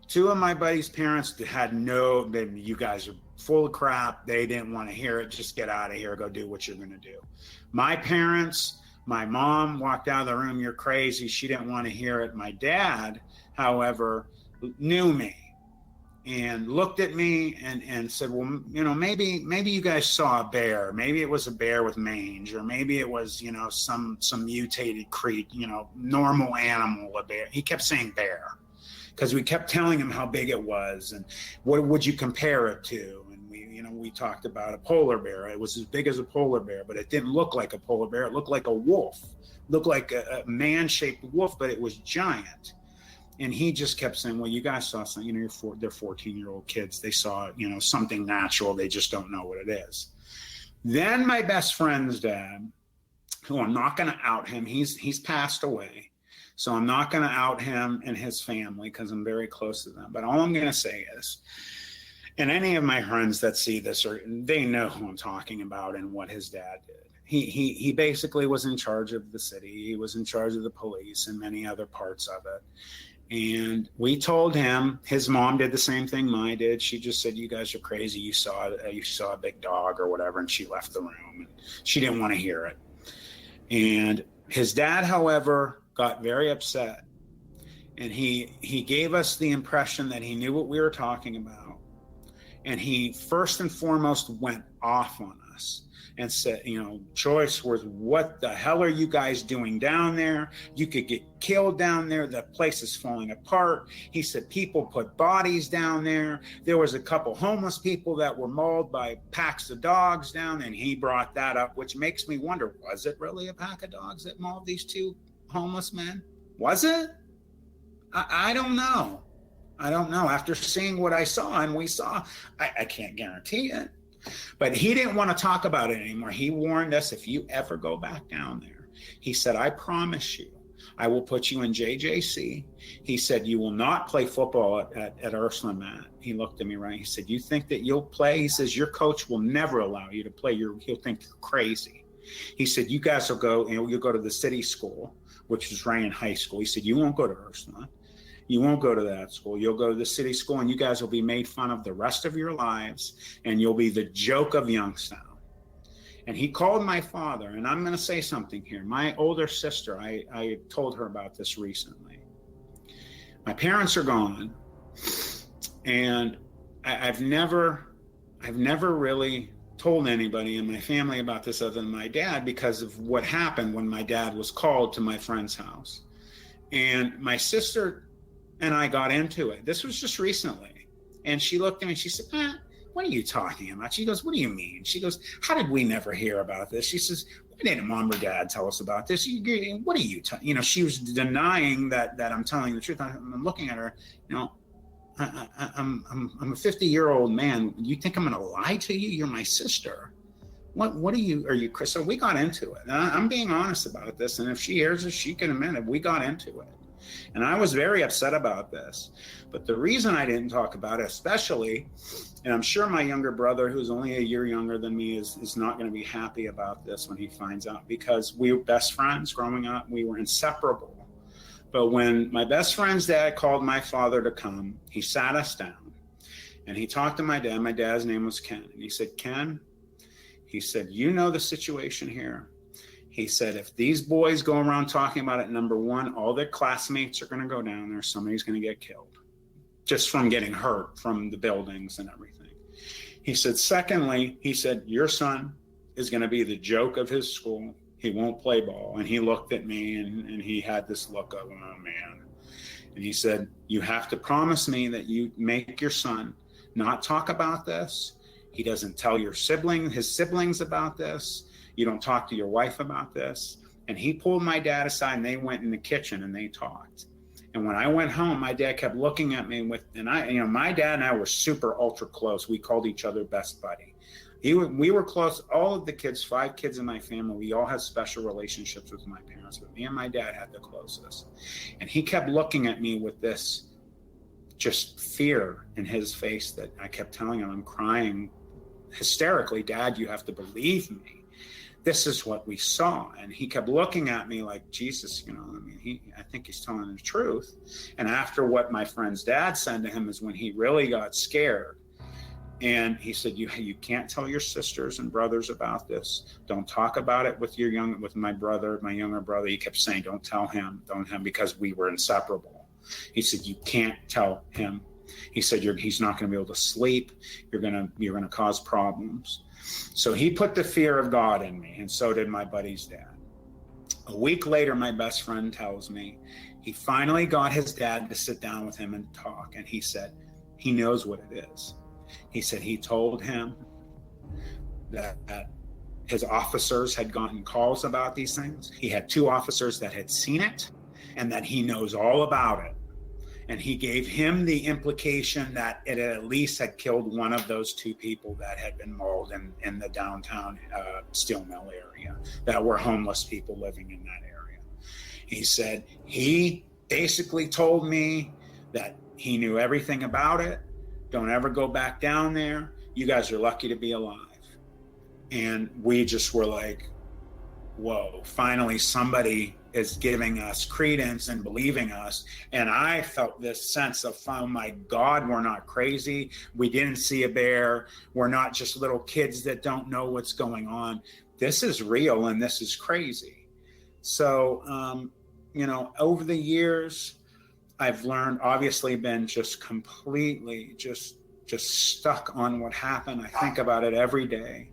Speaker 1: 2 of my buddies' parents had you guys are full of crap. They didn't want to hear it. Just get out of here. Go do what you're going to do. My parents, my mom walked out of the room. You're crazy. She didn't want to hear it. My dad, however, knew me and looked at me and said, well, maybe you guys saw a bear. Maybe it was a bear with mange, or maybe it was, some mutated creature, normal animal, a bear. He kept saying bear because we kept telling him how big it was and what would you compare it to. And we talked about a polar bear. It was as big as a polar bear, but it didn't look like a polar bear. It looked like a wolf. It looked like a man-shaped wolf, but it was giant. And he just kept saying, well, you guys saw something, they're 14-year-old kids. They saw, something natural. They just don't know what it is. Then my best friend's dad, who I'm not going to out him, he's passed away. So I'm not going to out him and his family because I'm very close to them. But all I'm going to say is, and any of my friends that see this, they know who I'm talking about and what his dad did. He basically was in charge of the city. He was in charge of the police and many other parts of it. And we told him, his mom did the same thing mine did. She just said, you guys are crazy. You saw a big dog or whatever. And she left the room and she didn't want to hear it. And his dad, however, got very upset. And he gave us the impression that he knew what we were talking about. And he first and foremost went off on us and said, choice words, what the hell are you guys doing down there? You could get killed down there. The place is falling apart. He said people put bodies down there. There was a couple homeless people that were mauled by packs of dogs down, and he brought that up, which makes me wonder, was it really a pack of dogs that mauled these 2 homeless men? Was it? I don't know. I don't know. After seeing what I saw and we saw, I can't guarantee it. But he didn't want to talk about it anymore. He warned us, if you ever go back down there, he said, I promise you, I will put you in JJC. He said, you will not play football at Ursula, Matt. He looked at me right. He said, you think that you'll play? He says, your coach will never allow you to play. He'll think you're crazy. He said, you guys will go, you'll go to the city school, which is Ryan High School. He said, you won't go to Ursula. You won't go to that school. You'll go to the city school, and you guys will be made fun of the rest of your lives, and you'll be the joke of Youngstown. And he called my father, and I'm going to say something here. My older sister, I told her about this recently. My parents are gone, and I've never really told anybody in my family about this other than my dad because of what happened when my dad was called to my friend's house. And my sister and I got into it. This was just recently. And she looked at me and she said, what are you talking about? She goes, what do you mean? She goes, how did we never hear about this? She says, why didn't mom or dad tell us about this? What are you she was denying that I'm telling the truth. I'm looking at her, I'm a 50-year-old man. You think I'm going to lie to you? You're my sister. What are you, Chris? So we got into it. And I'm being honest about this. And if she hears it, she can admit it. We got into it. And I was very upset about this. But the reason I didn't talk about it, especially, and I'm sure my younger brother, who's only a year younger than me, is not going to be happy about this when he finds out, because we were best friends growing up. We were inseparable. But when my best friend's dad called my father to come, he sat us down And he talked to my dad. My dad's name was Ken. And he said, Ken, he said, you know the situation here. He said, if these boys go around talking about it, number one, all their classmates are going to go down there. Somebody's going to get killed just from getting hurt from the buildings and everything. He said, secondly, he said, your son is going to be the joke of his school. He won't play ball. And he looked at me and he had this look of, oh man. And he said, you have to promise me that you make your son not talk about this. He doesn't tell his siblings about this. You don't talk to your wife about this. And he pulled my dad aside and they went in the kitchen and they talked. And when I went home, my dad kept looking at me my dad and I were super ultra close. We called each other best buddy. We were close. All of the kids, 5 kids in my family, we all had special relationships with my parents, but me and my dad had the closest. And he kept looking at me with this just fear in his face that I kept telling him, I'm crying hysterically, Dad, you have to believe me. This is what we saw. And he kept looking at me like, Jesus, I think he's telling the truth. And after what my friend's dad said to him is when he really got scared. And he said, you can't tell your sisters and brothers about this. Don't talk about it with my younger brother. He kept saying, don't tell him, because we were inseparable. He said, you can't tell him. He said, he's not going to be able to sleep. You're going to cause problems. So he put the fear of God in me, and so did my buddy's dad. A week later, my best friend tells me he finally got his dad to sit down with him and talk. And he said, he knows what it is. He said he told him that his officers had gotten calls about these things. He had 2 officers that had seen it and that he knows all about it. And he gave him the implication that it at least had killed one of those 2 people that had been mauled in the downtown steel mill area, that were homeless people living in that area. He said he basically told me that he knew everything about it. Don't ever go back down there. You guys are lucky to be alive. And we just were like, whoa, finally somebody is giving us credence and believing us. And I felt this sense of, oh my God, we're not crazy. We didn't see a bear. We're not just little kids that don't know what's going on. This is real and this is crazy. So, over the years, I've learned, obviously been just completely just stuck on what happened. I think about it every day.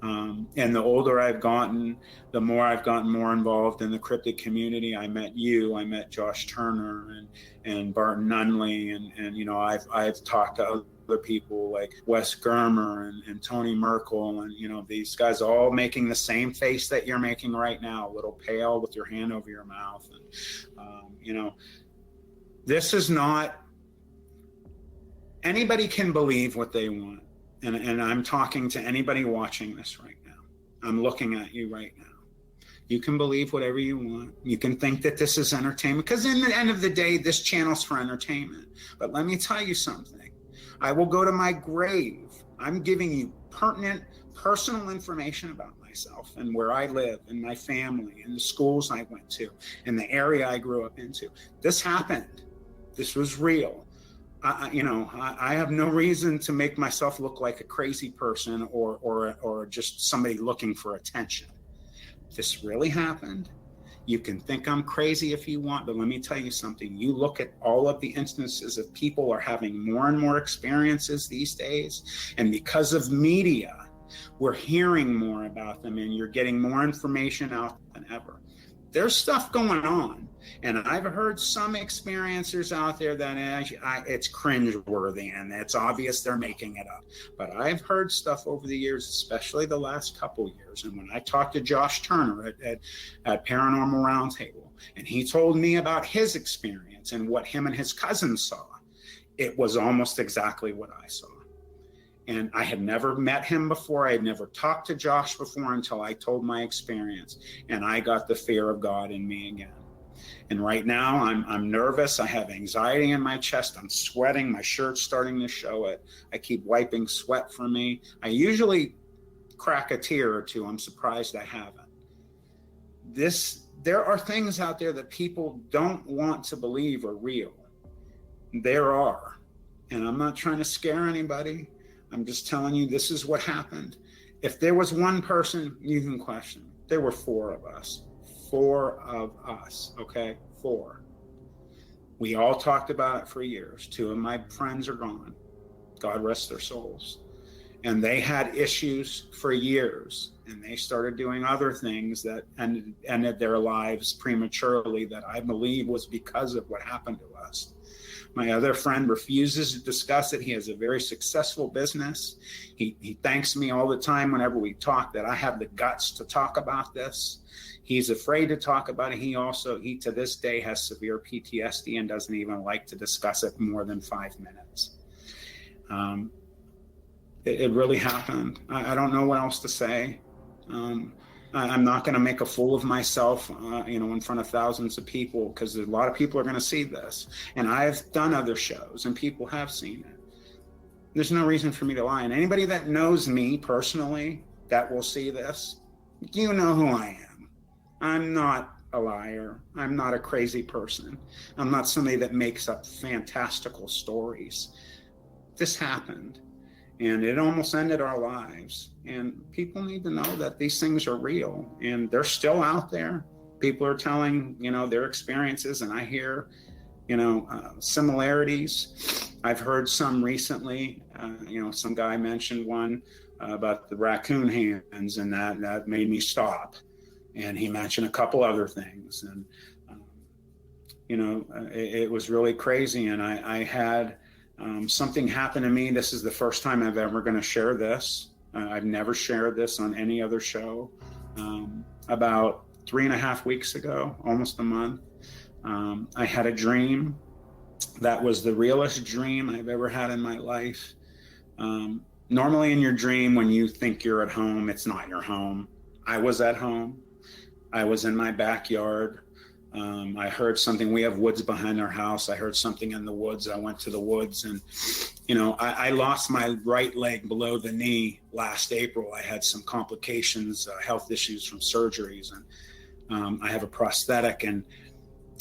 Speaker 1: And the older I've gotten, the more I've gotten more involved in the cryptid community. I met you, I met Josh Turner and Barton Nunley, and I've talked to other people like Wes Germer and Tony Merkel, and these guys all making the same face that you're making right now, a little pale with your hand over your mouth. And this is not, anybody can believe what they want. And I'm talking to anybody watching this right now. I'm looking at you right now. You can believe whatever you want. You can think that this is entertainment, because in the end of the day, this channel's for entertainment. But let me tell you something. I will go to my grave. I'm giving you pertinent, personal information about myself and where I live and my family and the schools I went to and the area I grew up into. This happened. This was real. I have no reason to make myself look like a crazy person or just somebody looking for attention. This really happened. You can think I'm crazy if you want, but let me tell you something. You look at all of the instances of people are having more and more experiences these days. And because of media, we're hearing more about them and you're getting more information out than ever. There's stuff going on. And I've heard some experiencers out there that it's cringeworthy and it's obvious they're making it up. But I've heard stuff over the years, especially the last couple years. And when I talked to Josh Turner at Paranormal Roundtable, and he told me about his experience and what him and his cousin saw, it was almost exactly what I saw. And I had never met him before. I had never talked to Josh before until I told my experience. And I got the fear of God in me again. And right now I'm nervous. I have anxiety in my chest. I'm sweating. My shirt's starting to show it. I keep wiping sweat from me. I usually crack a tear or two. I'm surprised I haven't. There are things out there that people don't want to believe are real. There are. And I'm not trying to scare anybody. I'm just telling you, this is what happened. If there was one person you can question, there were 4 of us. 4 of us, okay? 4. We all talked about it for years. 2 of my friends are gone. God rest their souls. And they had issues for years, and they started doing other things that ended their lives prematurely that I believe was because of what happened to us. My other friend refuses to discuss it. He has a very successful business. He thanks me all the time whenever we talk that I have the guts to talk about this. He's afraid to talk about it. He to this day has severe PTSD and doesn't even like to discuss it more than 5 minutes. It really happened. I don't know what else to say. I'm not going to make a fool of myself, in front of thousands of people, because a lot of people are going to see this. And I've done other shows and people have seen it. There's no reason for me to lie. And anybody that knows me personally that will see this, you know who I am. I'm not a liar. I'm not a crazy person. I'm not somebody that makes up fantastical stories. This happened. And it almost ended our lives. And people need to know that these things are real and they're still out there. People are telling, their experiences, and I hear, similarities. I've heard some recently, some guy mentioned one about the raccoon hands, and that made me stop. And he mentioned a couple other things. And, it was really crazy. And I had something happened to me. This is the first time I've ever going to share this. I've never shared this on any other show. About 3.5 weeks ago, almost a month, I had a dream that was the realest dream I've ever had in my life. Normally in your dream, when you think you're at home, it's not your home. I was at home. I was in my backyard. I heard something. We have woods behind our house. I heard something in the woods. I went to the woods, and I lost my right leg below the knee last April. I had some complications, health issues from surgeries, and I have a prosthetic. And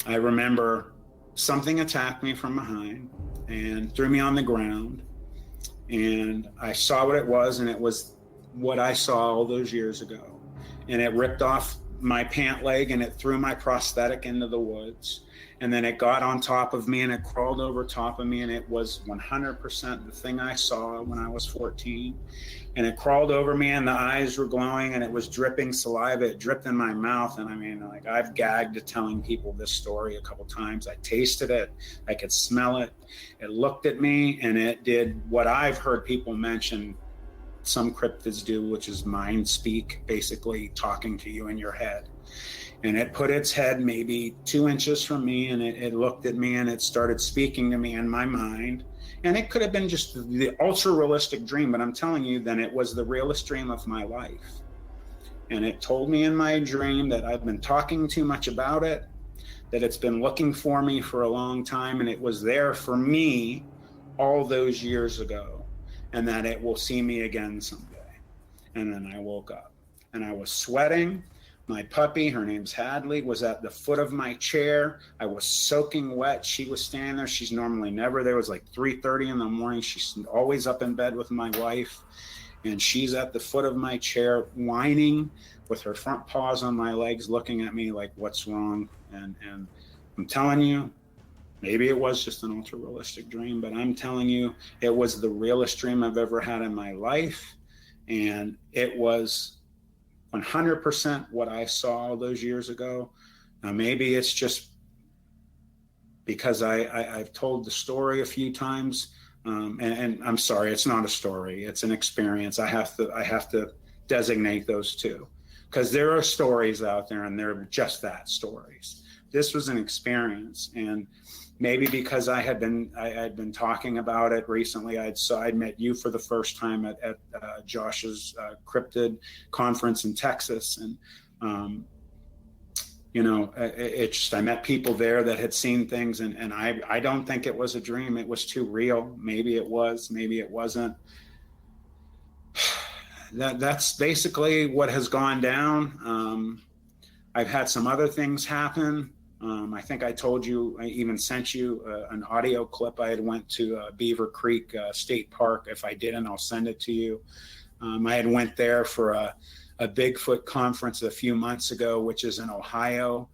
Speaker 1: I remember something attacked me from behind and threw me on the ground, and I saw what it was, and it was what I saw all those years ago. And it ripped off my pant leg and it threw my prosthetic into the woods. And then it got on top of me and it crawled over top of me, and it was 100% the thing I saw when I was 14. And it crawled over me, and the eyes were glowing, and it was dripping saliva. It dripped in my mouth. And I've gagged telling people this story a couple times. I tasted it. I could smell it. It looked at me, and it did what I've heard people mention some cryptids do, which is mind speak, basically talking to you in your head. And it put its head maybe 2 inches from me, and it looked at me, and it started speaking to me in my mind. And it could have been just the ultra realistic dream, but I'm telling you, then it was the realest dream of my life. And it told me in my dream that I've been talking too much about it, that it's been looking for me for a long time, and it was there for me all those years ago, and that it will see me again someday. And then I woke up, and I was sweating. My puppy, her name's Hadley, was at the foot of my chair. I was soaking wet. She was standing there. She's normally never there. It was like 3:30 in the morning. She's always up in bed with my wife. And she's at the foot of my chair, whining with her front paws on my legs, looking at me like, what's wrong? And I'm telling you, maybe it was just an ultra realistic dream, but I'm telling you, it was the realest dream I've ever had in my life. And it was 100% what I saw all those years ago. Now, maybe it's just because I've told the story a few times, and I'm sorry, it's not a story, it's an experience. I have to designate those two, because there are stories out there, and they're just that, stories. This was an experience, and maybe because I had been talking about it recently. I'd met you for the first time at Josh's cryptid conference in Texas, and I met people there that had seen things, and I don't think it was a dream. It was too real. Maybe it was, maybe it wasn't. That's basically what has gone down. I've had some other things happen. I think I told you, I even sent you an audio clip. I had went to Beaver Creek State Park. If I didn't, I'll send it to you. I had went there for a Bigfoot conference a few months ago, which is in Ohio.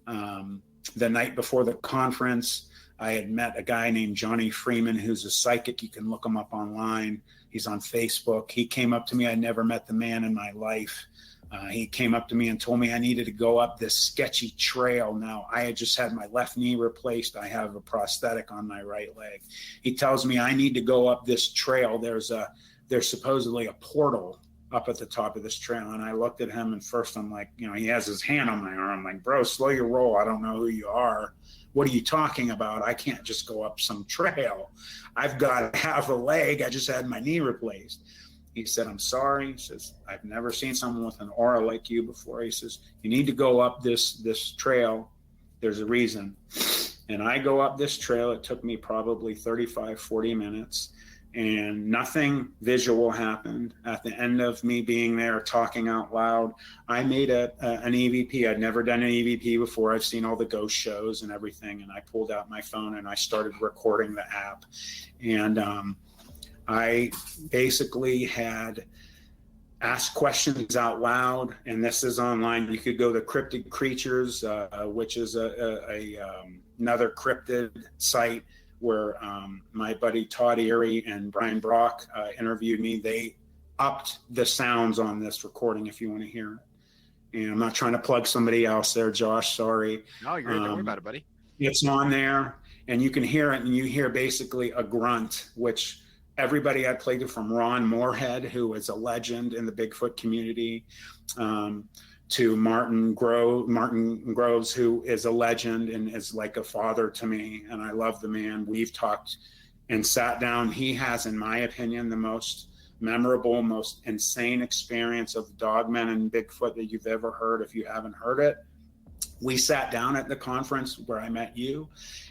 Speaker 1: The night before the conference, I had met a guy named Johnny Freeman, who's a psychic. You can look him up online. He's on Facebook. He came up to me. I'd never met the man in my life. He came up to me and told me I needed to go up this sketchy trail. Now, I had just had my left knee replaced. I have a prosthetic on my right leg. He tells me I need to go up this trail. There's supposedly a portal up at the top of this trail. And I looked at him, and first I'm like, he has his hand on my arm. I'm like, bro, slow your roll. I don't know who you are. What are you talking about? I can't just go up some trail. I've got half a leg. I just had my knee replaced. He said, I'm sorry. He says, I've never seen someone with an aura like you before. He says, you need to go up this trail. There's a reason. And I go up this trail. It took me probably 35, 40 minutes. And nothing visual happened. At the end of me being there talking out loud, I made an EVP. I'd never done an EVP before. I've seen all the ghost shows and everything. And I pulled out my phone and I started recording the app. And I basically had asked questions out loud. And this is online. You could go to Cryptid Creatures, which is another cryptid site, where my buddy Todd Erie and Brian Brock interviewed me. They upped the sounds on this recording if you want to hear it. And I'm not trying to plug somebody else there, Josh, sorry.
Speaker 2: No, you're good. Don't worry about it, buddy.
Speaker 1: It's on there, and you can hear it, and you hear basically a grunt, which everybody I played with, from Ron Moorhead, who is a legend in the Bigfoot community, to Martin Groves, who is a legend and is like a father to me. And I love the man. We've talked and sat down. He has, in my opinion, the most memorable, most insane experience of dogmen and Bigfoot that you've ever heard, if you haven't heard it. We sat down at the conference where I met you,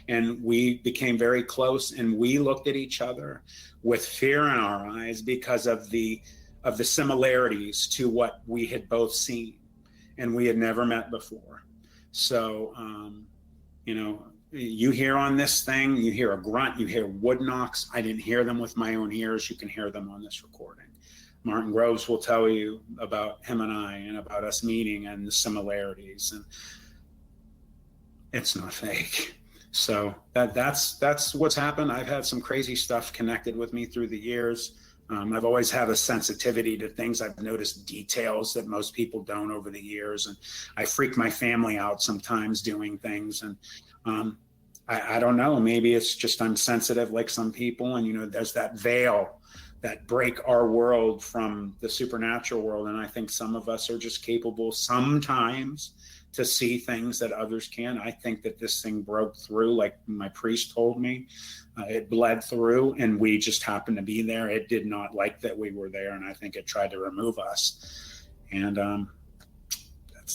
Speaker 1: and we became very close, and we looked at each other with fear in our eyes because of the similarities to what we had both seen. And we had never met before. So, you hear on this thing, you hear a grunt, you hear wood knocks. I didn't hear them with my own ears. You can hear them on this recording. Martin Groves will tell you about him and I, and about us meeting and the similarities. And it's not fake. So that's what's happened. I've had some crazy stuff connected with me through the years. I've always had a sensitivity to things. I've noticed details that most people don't over the years. And I freak my family out sometimes doing things. And I don't know, maybe it's just I'm sensitive like some people. And, there's that veil that break our world from the supernatural world. And I think some of us are just capable sometimes to see things that others can. I think that this thing broke through, like my priest told me. It bled through, and we just happened to be there. It did not like that we were there, and I think it tried to remove us. And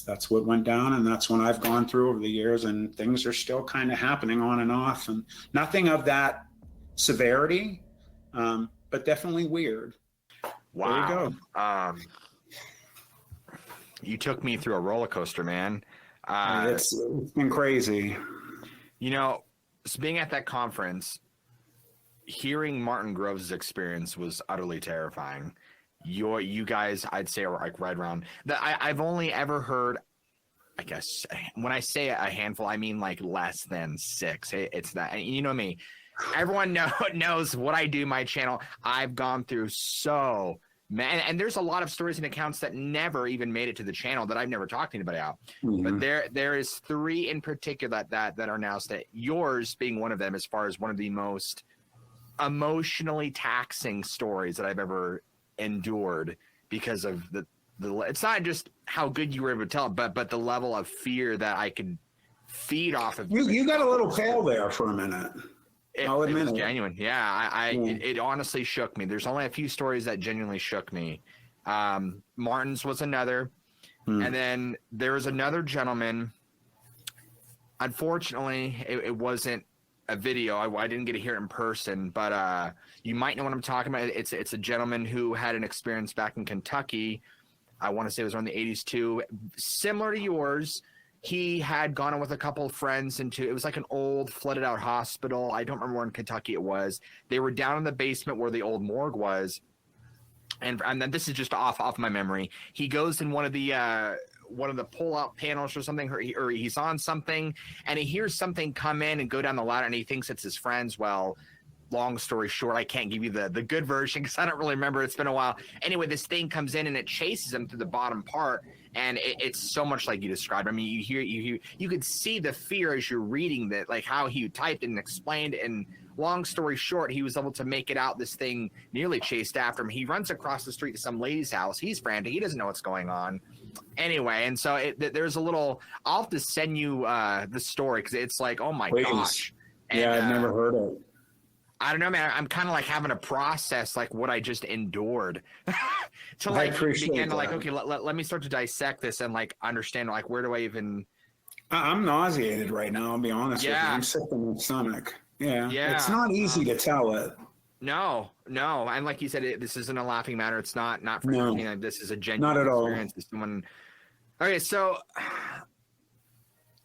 Speaker 1: that's what went down, and that's what I've gone through over the years, and things are still kind of happening on and off, and nothing of that severity, but definitely weird.
Speaker 2: Wow.
Speaker 1: There you go.
Speaker 2: You took me through a roller coaster, man.
Speaker 1: It's been crazy.
Speaker 2: So being at that conference, hearing Martin Groves' experience was utterly terrifying. You guys, I'd say, are like right around that. I've only ever heard, I guess, when I say a handful, I mean like less than 6. It's that, and you know me. Everyone knows what I do. My channel. I've gone through so. Man, and there's a lot of stories and accounts that never even made it to the channel that I've never talked to anybody about. Mm-hmm. But there is 3 in particular that are now yours being one of them, as far as one of the most emotionally taxing stories that I've ever endured, because of the it's not just how good you were able to tell it, but the level of fear that I could feed off of.
Speaker 1: You got a little pale there for a minute.
Speaker 2: It was genuine. Yeah, it honestly shook me. There's only a few stories that genuinely shook me. Martin's was another. And then there was another gentleman. Unfortunately, it wasn't a video. I didn't get to hear it in person, but you might know what I'm talking about. It's a gentleman who had an experience back in Kentucky. I want to say it was around the 80s too. Similar to yours. he had gone in with a couple of friends into, it was like an old flooded out hospital. I don't remember where in Kentucky it was. They were down in the basement where the old morgue was. And then this is just off my memory. He goes in one of the pull out panels or something, or he's on something, and he hears something come in and go down the ladder, and he thinks it's his friends. Well, long story short, I can't give you the good version because I don't really remember. It's been a while. Anyway, this thing comes in and it chases him through the bottom part, and it's so much like you described. I mean, you could see the fear as you're reading that, like how he typed and explained. And long story short, he was able to make it out. This thing nearly chased after him. He runs across the street to some lady's house. He's frantic. He doesn't know what's going on. Anyway, and so there's a little. I'll have to send you the story because it's like, oh my gosh. And,
Speaker 1: yeah, I've never heard of it.
Speaker 2: I don't know, man. I'm kind of like having to process like what I just endured to like begin to like, okay, let me start to dissect this and like understand like where do I even.
Speaker 1: I'm nauseated right now. I'll be honest with you. I'm sick in my stomach. Yeah. It's not easy to tell it.
Speaker 2: No. And like you said, this isn't a laughing matter. It's not for you know, this is a genuine
Speaker 1: not at
Speaker 2: experience.
Speaker 1: all.
Speaker 2: Someone. Okay, so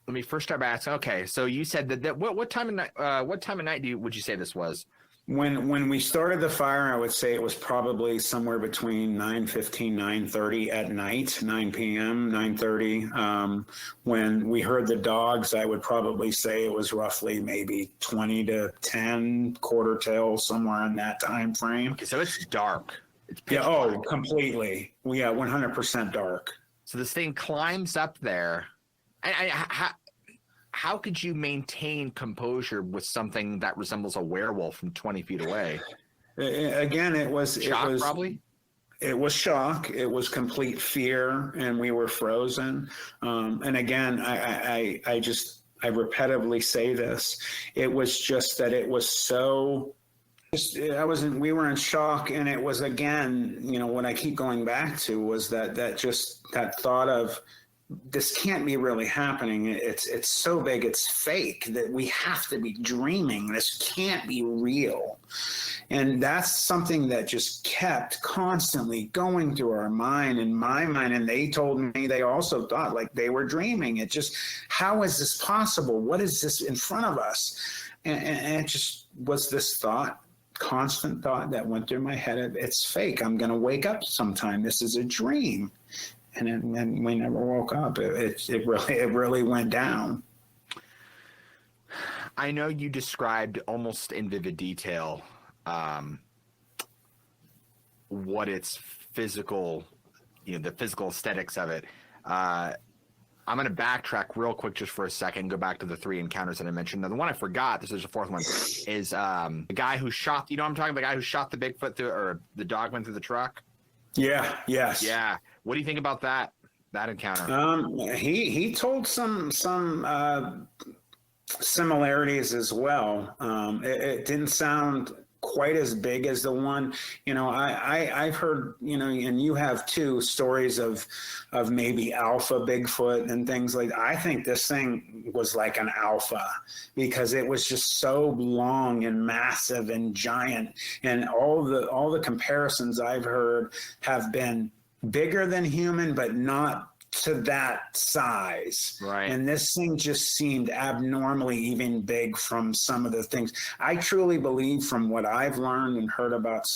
Speaker 2: let me first start by asking. Okay, so you said that what time of night? What time of night would you say this was?
Speaker 1: When we started the fire, I would say it was probably somewhere between 9:15, 9:30 at night, 9 p.m., 9:30. When we heard the dogs, I would probably say it was roughly maybe 20 to 10, quarter till, somewhere in that time frame.
Speaker 2: Okay, so it's dark. It's pitch
Speaker 1: black.
Speaker 2: black.
Speaker 1: Completely. 100% dark.
Speaker 2: So this thing climbs up there. And how could you maintain composure with something that resembles a werewolf from 20 feet away?
Speaker 1: Again, it was
Speaker 2: shock, probably.
Speaker 1: It was shock. It was complete fear, and we were frozen. And again, I repetitively say this. It was just that it was so. We were in shock, and it was, again, you know, what I keep going back to was that thought of, this can't be really happening. It's so big, it's fake, that we have to be dreaming. This can't be real. And that's something that just kept constantly going through our mind and my mind. And they told me they also thought like they were dreaming. It just, how is this possible? What is this in front of us? And it just was this thought, constant thought that went through my head. It's fake. I'm going to wake up sometime. This is a dream. And then we never woke up. It really went down.
Speaker 2: I know you described almost in vivid detail what its physical, you know, the physical aesthetics of it. I'm going to backtrack real quick just for a second, go back to the 3 encounters that I mentioned. Now, the one I forgot, this is the 4th one, is the guy who shot, you know what I'm talking about, the guy who shot the Bigfoot through, or the dogman through the truck?
Speaker 1: Yeah, yes.
Speaker 2: Yeah. What do you think about that encounter?
Speaker 1: He told some similarities as well. It didn't sound quite as big as the one, you know, I've heard, you know, and you have too, stories of maybe alpha Bigfoot and things like that. I think this thing was like an alpha because it was just so long and massive and giant, and all the comparisons I've heard have been bigger than human, but not to that size.
Speaker 2: Right.
Speaker 1: And this thing just seemed abnormally even big from some of the things. I truly believe, from what I've learned and heard about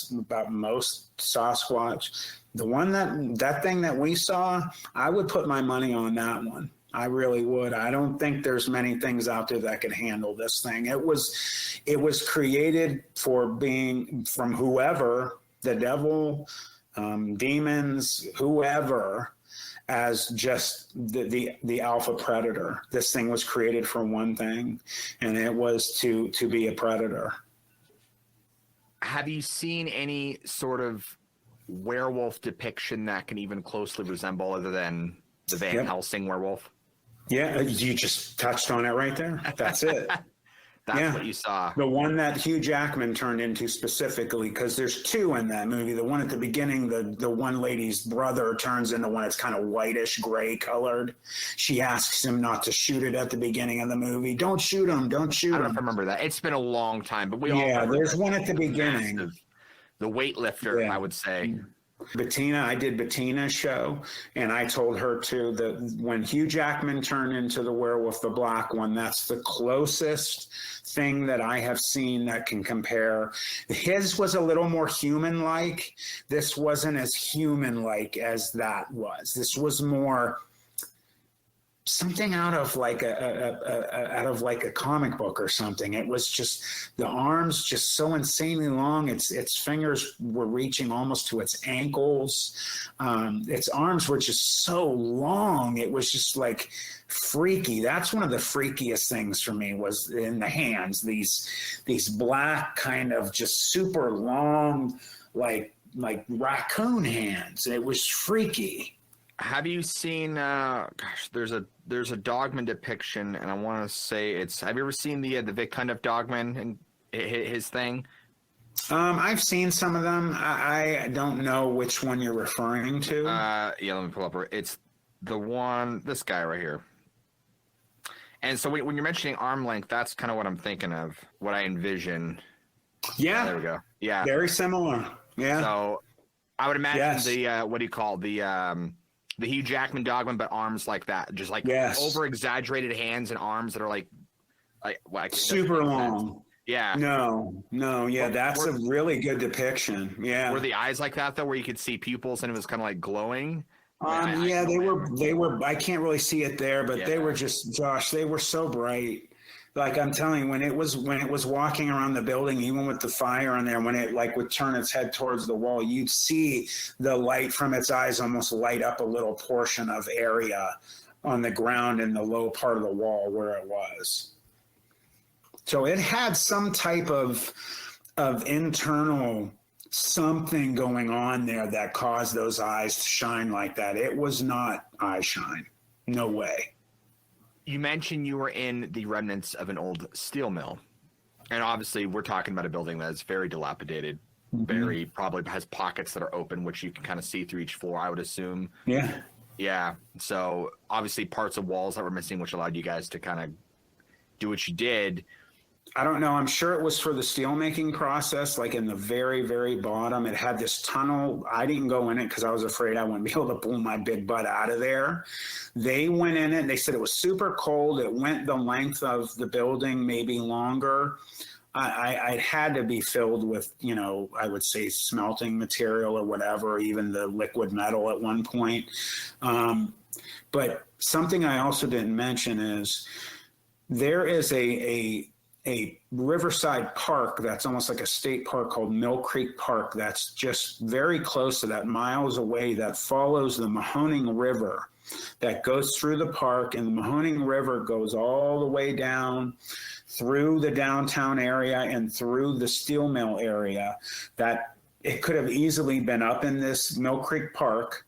Speaker 1: most Sasquatch, the one that thing that we saw, I would put my money on that one. I really would. I don't think there's many things out there that could handle this thing. It was created for being, from whoever, the devil, demons, whoever, as just the alpha predator. This thing was created for one thing, and it was to be a predator.
Speaker 2: Have you seen any sort of werewolf depiction that can even closely resemble, other than the Van Helsing werewolf?
Speaker 1: Yeah, you just touched on it right there. That's it.
Speaker 2: That's what you saw.
Speaker 1: The one that Hugh Jackman turned into specifically, because there's 2 in that movie. The one at the beginning, the one lady's brother turns into one that's kind of whitish gray colored. She asks him not to shoot it at the beginning of the movie. Don't shoot him. Don't shoot him.
Speaker 2: I don't know if I remember that. It's been a long time, but we all
Speaker 1: there's one at the beginning.
Speaker 2: Massive. The weightlifter, I would say.
Speaker 1: Bettina, I did Bettina's show, and I told her too that when Hugh Jackman turned into the werewolf, the black one, that's the closest thing that I have seen that can compare. His was a little more human-like. This wasn't as human-like as that was. This was more something out of like a comic book or something. It was just the arms just so insanely long. Its fingers were reaching almost to its ankles. Its arms were just so long. It was just like freaky. That's one of the freakiest things for me, was in the hands, these black kind of just super long, like raccoon hands. It was freaky.
Speaker 2: Have you seen? There's a Dogman depiction, and I want to say it's. Have you ever seen the Vic Kind of Dogman and his thing?
Speaker 1: I've seen some of them. I don't know which one you're referring to.
Speaker 2: Yeah, let me pull up. It's the one. This guy right here. And so when you're mentioning arm length, that's kind of what I'm thinking of. What I envision.
Speaker 1: Yeah.
Speaker 2: There we go. Yeah.
Speaker 1: Very similar. Yeah.
Speaker 2: So I would imagine the what do you call the Hugh Jackman Dogman, but arms like that, just like over exaggerated hands and arms that are like
Speaker 1: super long.
Speaker 2: Yeah.
Speaker 1: No. Yeah, that's a really good depiction. Yeah.
Speaker 2: Were the eyes like that though, where you could see pupils and it was kind of like glowing?
Speaker 1: They were. I can't really see it there, but they were just, Josh. They were so bright. Like I'm telling you, when it was walking around the building, even with the fire on there, when it like would turn its head towards the wall, you'd see the light from its eyes almost light up a little portion of area on the ground in the low part of the wall where it was. So it had some type of internal something going on there that caused those eyes to shine like that. It was not eye shine. No way.
Speaker 2: You mentioned you were in the remnants of an old steel mill. And obviously we're talking about a building that is very dilapidated, very probably has pockets that are open, which you can kind of see through each floor, I would assume.
Speaker 1: Yeah.
Speaker 2: Yeah. So obviously parts of walls that were missing, which allowed you guys to kind of do what you did.
Speaker 1: I don't know. I'm sure it was for the steel making process, like in the very, very bottom. It had this tunnel. I didn't go in it because I was afraid I wouldn't be able to pull my big butt out of there. They went in it. They said it was super cold. It went the length of the building, maybe longer. I had to be filled with, I would say smelting material or whatever, even the liquid metal at one point. But something I also didn't mention is there is a riverside park that's almost like a state park called Mill Creek Park that's just very close to that, miles away, that follows the Mahoning River that goes through the park, and the Mahoning River goes all the way down through the downtown area and through the steel mill area. That it could have easily been up in this Mill Creek Park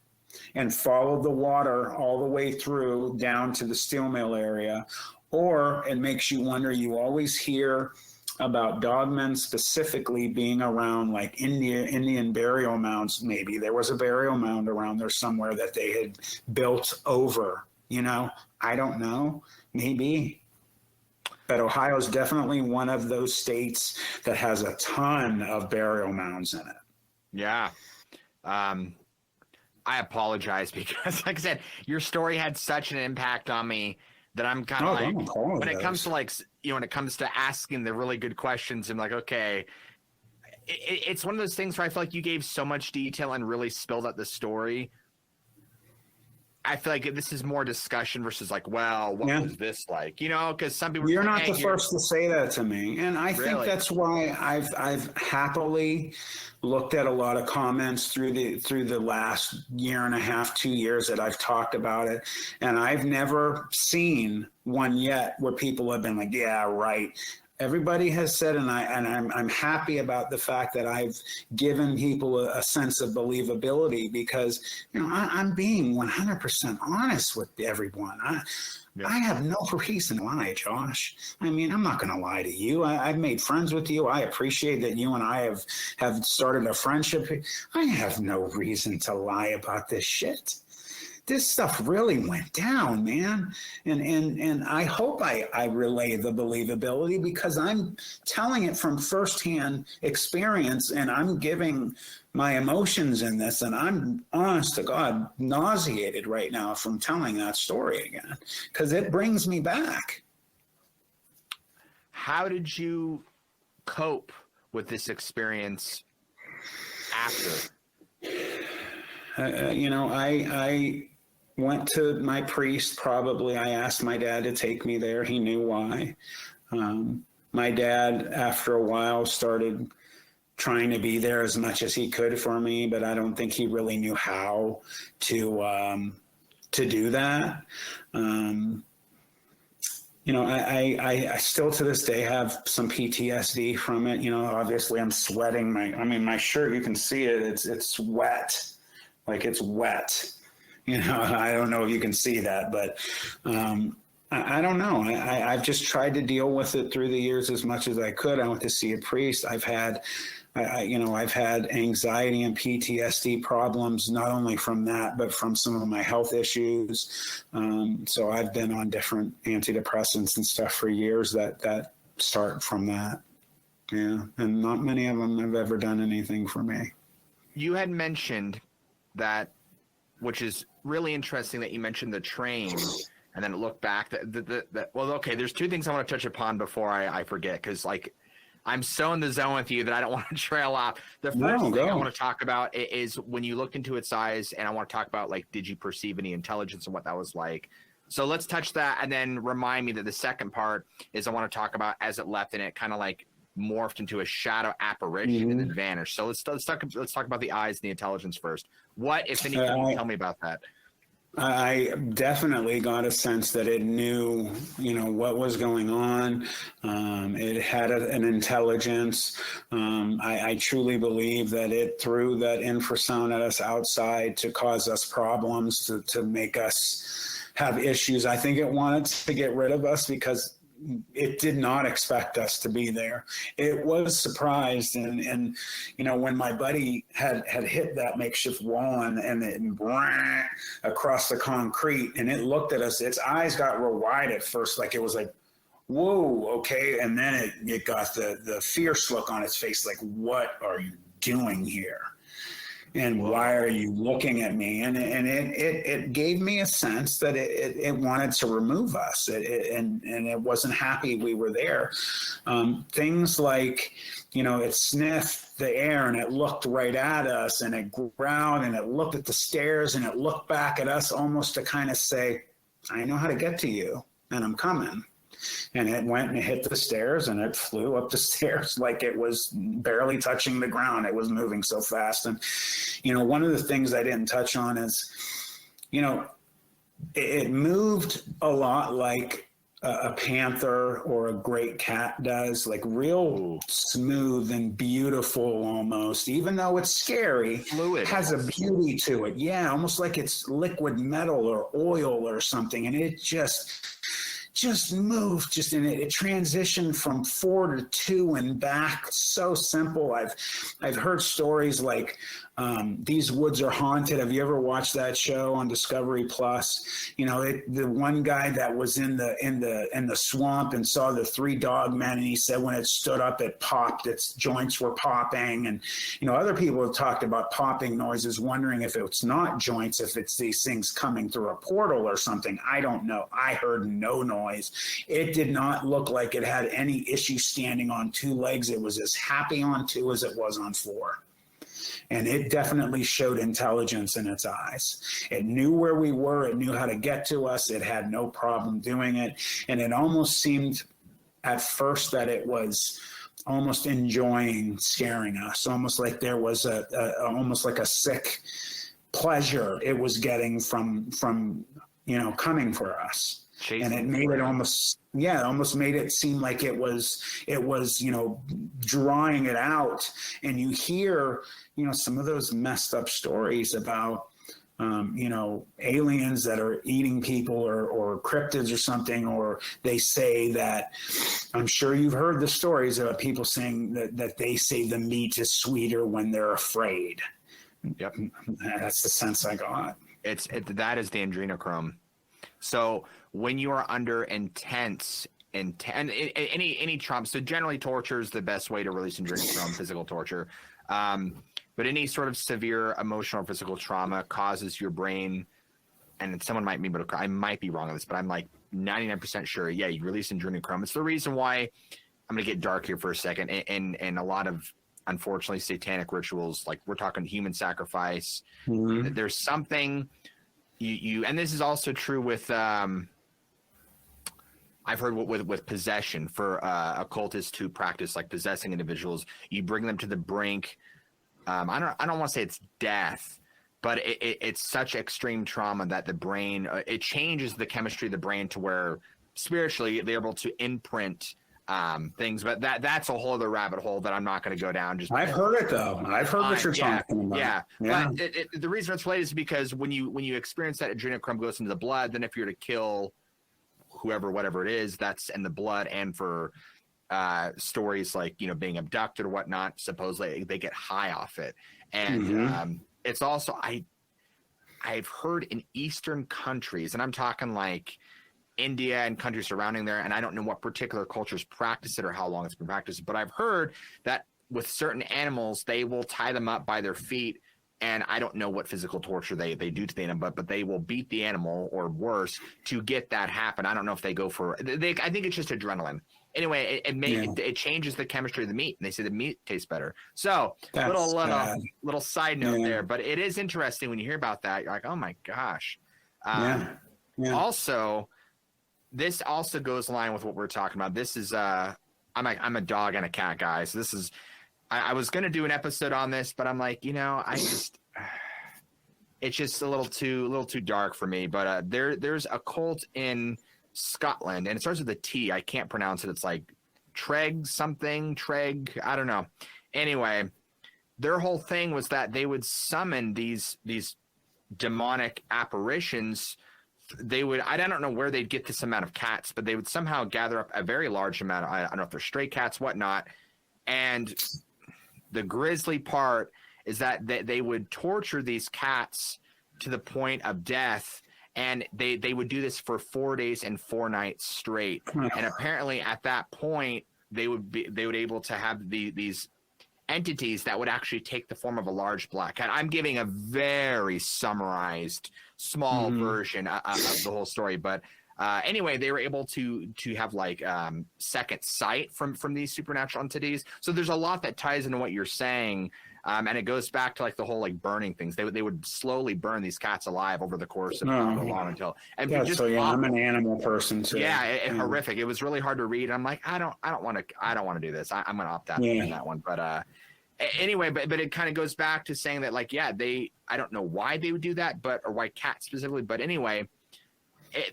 Speaker 1: and followed the water all the way through down to the steel mill area. Or it makes you wonder, you always hear about dogmen specifically being around like Indian burial mounds. Maybe there was a burial mound around there somewhere that they had built over, I don't know, maybe. But Ohio is definitely one of those states that has a ton of burial mounds in it.
Speaker 2: Yeah. I apologize because, like I said, your story had such an impact on me that I'm kind of when it comes to when it comes to asking the really good questions, I'm like, okay, it's one of those things where I feel like you gave so much detail and really spilled out the story. I feel like this is more discussion versus like, well, what was this like? Because some people.
Speaker 1: You're not the first to say that to me, and I think that's why I've happily looked at a lot of comments through the last year and a half, 2 years that I've talked about it, and I've never seen one yet where people have been like, yeah, right. Everybody has said, and I'm happy about the fact that I've given people a sense of believability because I'm being 100% honest with everyone. I have no reason to lie, Josh. I mean, I'm not going to lie to you. I've made friends with you. I appreciate that you and I have started a friendship. I have no reason to lie about this shit. this stuff really went down, man. And I hope I relay the believability because I'm telling it from firsthand experience, and I'm giving my emotions in this, and I'm honest to God nauseated right now from telling that story again because it brings me back.
Speaker 2: How did you cope with this experience after?
Speaker 1: I went to my priest. Probably I asked my dad to take me there. He knew why. My dad, after a while, started trying to be there as much as he could for me, but I don't think he really knew how to do that. I still to this day have some PTSD from it. Obviously I'm sweating. My shirt, you can see it. It's wet. Like it's wet. I don't know if you can see that, but I don't know. I've just tried to deal with it through the years as much as I could. I went to see a priest. I've had anxiety and PTSD problems, not only from that, but from some of my health issues. So I've been on different antidepressants and stuff for years that start from that. Yeah. And not many of them have ever done anything for me.
Speaker 2: You had mentioned that, which is really interesting that you mentioned the train and then look back. There's two things I want to touch upon before I forget, because I'm so in the zone with you that I don't want to trail off. The first thing I want to talk about is when you looked into its eyes, and I want to talk about, did you perceive any intelligence and what that was like? So let's touch that, and then remind me that the second part is I want to talk about as it left and it kind of morphed into a shadow apparition and then vanished. So let's talk about the eyes and the intelligence first. What, if anything, can you tell me about that?
Speaker 1: I definitely got a sense that it knew, what was going on. It had an intelligence. I truly believe that it threw that infrasound at us outside to cause us problems, to make us have issues. I think it wanted to get rid of us because it did not expect us to be there. It was surprised. And when my buddy had hit that makeshift wall and it across the concrete, and it looked at us, its eyes got real wide at first. It was like, whoa, okay. And then it got the fierce look on its face. Like, what are you doing here? And why are you looking at me? And it gave me a sense that it wanted to remove us, and it wasn't happy we were there. Things like, it sniffed the air and it looked right at us, and it growled and it looked at the stairs and it looked back at us almost to kind of say, I know how to get to you and I'm coming. And it went and it hit the stairs and it flew up the stairs like it was barely touching the ground. It was moving so fast. And, one of the things I didn't touch on is, it moved a lot like a panther or a great cat does, real smooth and beautiful almost, even though it's scary.
Speaker 2: Fluid.
Speaker 1: Has a beauty to it. Yeah, almost like it's liquid metal or oil or something. And it just moved, and it transitioned from 4 to 2 and back. So simple. I've heard stories like These Woods Are Haunted. Have you ever watched that show on Discovery Plus? The one guy that was in the swamp and saw the 3 dog men, and he said when it stood up, it popped. Its joints were popping, and other people have talked about popping noises, wondering if it's not joints, if it's these things coming through a portal or something. I don't know. I heard no noise. It did not look like it had any issue standing on 2 legs. It was as happy on 2 as it was on 4. And it definitely showed intelligence in its eyes. It knew where we were. It knew how to get to us. It had no problem doing it. And it almost seemed at first that it was almost enjoying scaring us, almost like there was almost like a sick pleasure it was getting from coming for us.
Speaker 2: Chasing,
Speaker 1: and it made it almost made it seem like it was drawing it out. And you hear some of those messed up stories about aliens that are eating people or cryptids or something, or they say that, I'm sure you've heard the stories about people saying that they say the meat is sweeter when they're afraid.
Speaker 2: Yep.
Speaker 1: That's the sense I got.
Speaker 2: That is the adrenochrome. So when you are under intense any trauma, so generally torture is the best way to release adrenochrome, physical torture. But any sort of severe emotional or physical trauma causes your brain, and someone might be able to, I might be wrong on this, but I'm like 99% sure. Yeah, you release adrenochrome. It's the reason why I'm going to get dark here for a second. And a lot of, unfortunately, satanic rituals, like we're talking human sacrifice. Mm-hmm. There's something you, and this is also true with, I've heard with possession for occultists who practice like possessing individuals, you bring them to the brink. I don't want to say it's death, but it's such extreme trauma that the brain, it changes the chemistry of the brain to where spiritually they're able to imprint things. But that's a whole other rabbit hole that I'm not going to go down.
Speaker 1: I've heard it though. I've heard what you're talking about.
Speaker 2: Yeah. But the reason it's related is because when you experience that adrenochrome goes into the blood, then if you're to kill whoever, whatever it is, that's in the blood. And for stories like, being abducted or whatnot, supposedly they get high off it. And it's also, I've heard in Eastern countries, and I'm talking like India and countries surrounding there, and I don't know what particular cultures practice it or how long it's been practiced, but I've heard that with certain animals, they will tie them up by their feet, and I don't know what physical torture they do to the animal, but they will beat the animal or worse to get that happen. I don't know if they go for, I think it's just adrenaline. Anyway, it changes the chemistry of the meat, and they say the meat tastes better. So little side note there, but it is interesting when you hear about that. You're like, oh my gosh. Also, this also goes in line with what we're talking about. This is I'm a dog and a cat guy, so this is. I was gonna do an episode on this, but I'm like, it's just a little too dark for me. But there's a cult in Scotland, and it starts with a T. I can't pronounce it. It's like Treg. I don't know. Anyway, their whole thing was that they would summon these demonic apparitions. They would, I don't know where they'd get this amount of cats, but they would somehow gather up a very large amount. I don't know if they're stray cats, whatnot. And the grisly part is that they would torture these cats to the point of death. And they would do this for 4 days and 4 nights straight. And apparently at that point, they would able to have these entities that would actually take the form of a large black cat. I'm giving a very summarized, small version of the whole story. But anyway, they were able to have like second sight from these supernatural entities. So there's a lot that ties into what you're saying. And it goes back to like the whole like burning things. They would slowly burn these cats alive over the course of however long until. And
Speaker 1: I'm an animal person too.
Speaker 2: Yeah, horrific. It was really hard to read. I'm like, I don't want to do this. I'm gonna opt out in that one. But anyway, but it kind of goes back to saying that like, I don't know why they would do that, or why cats specifically. But anyway,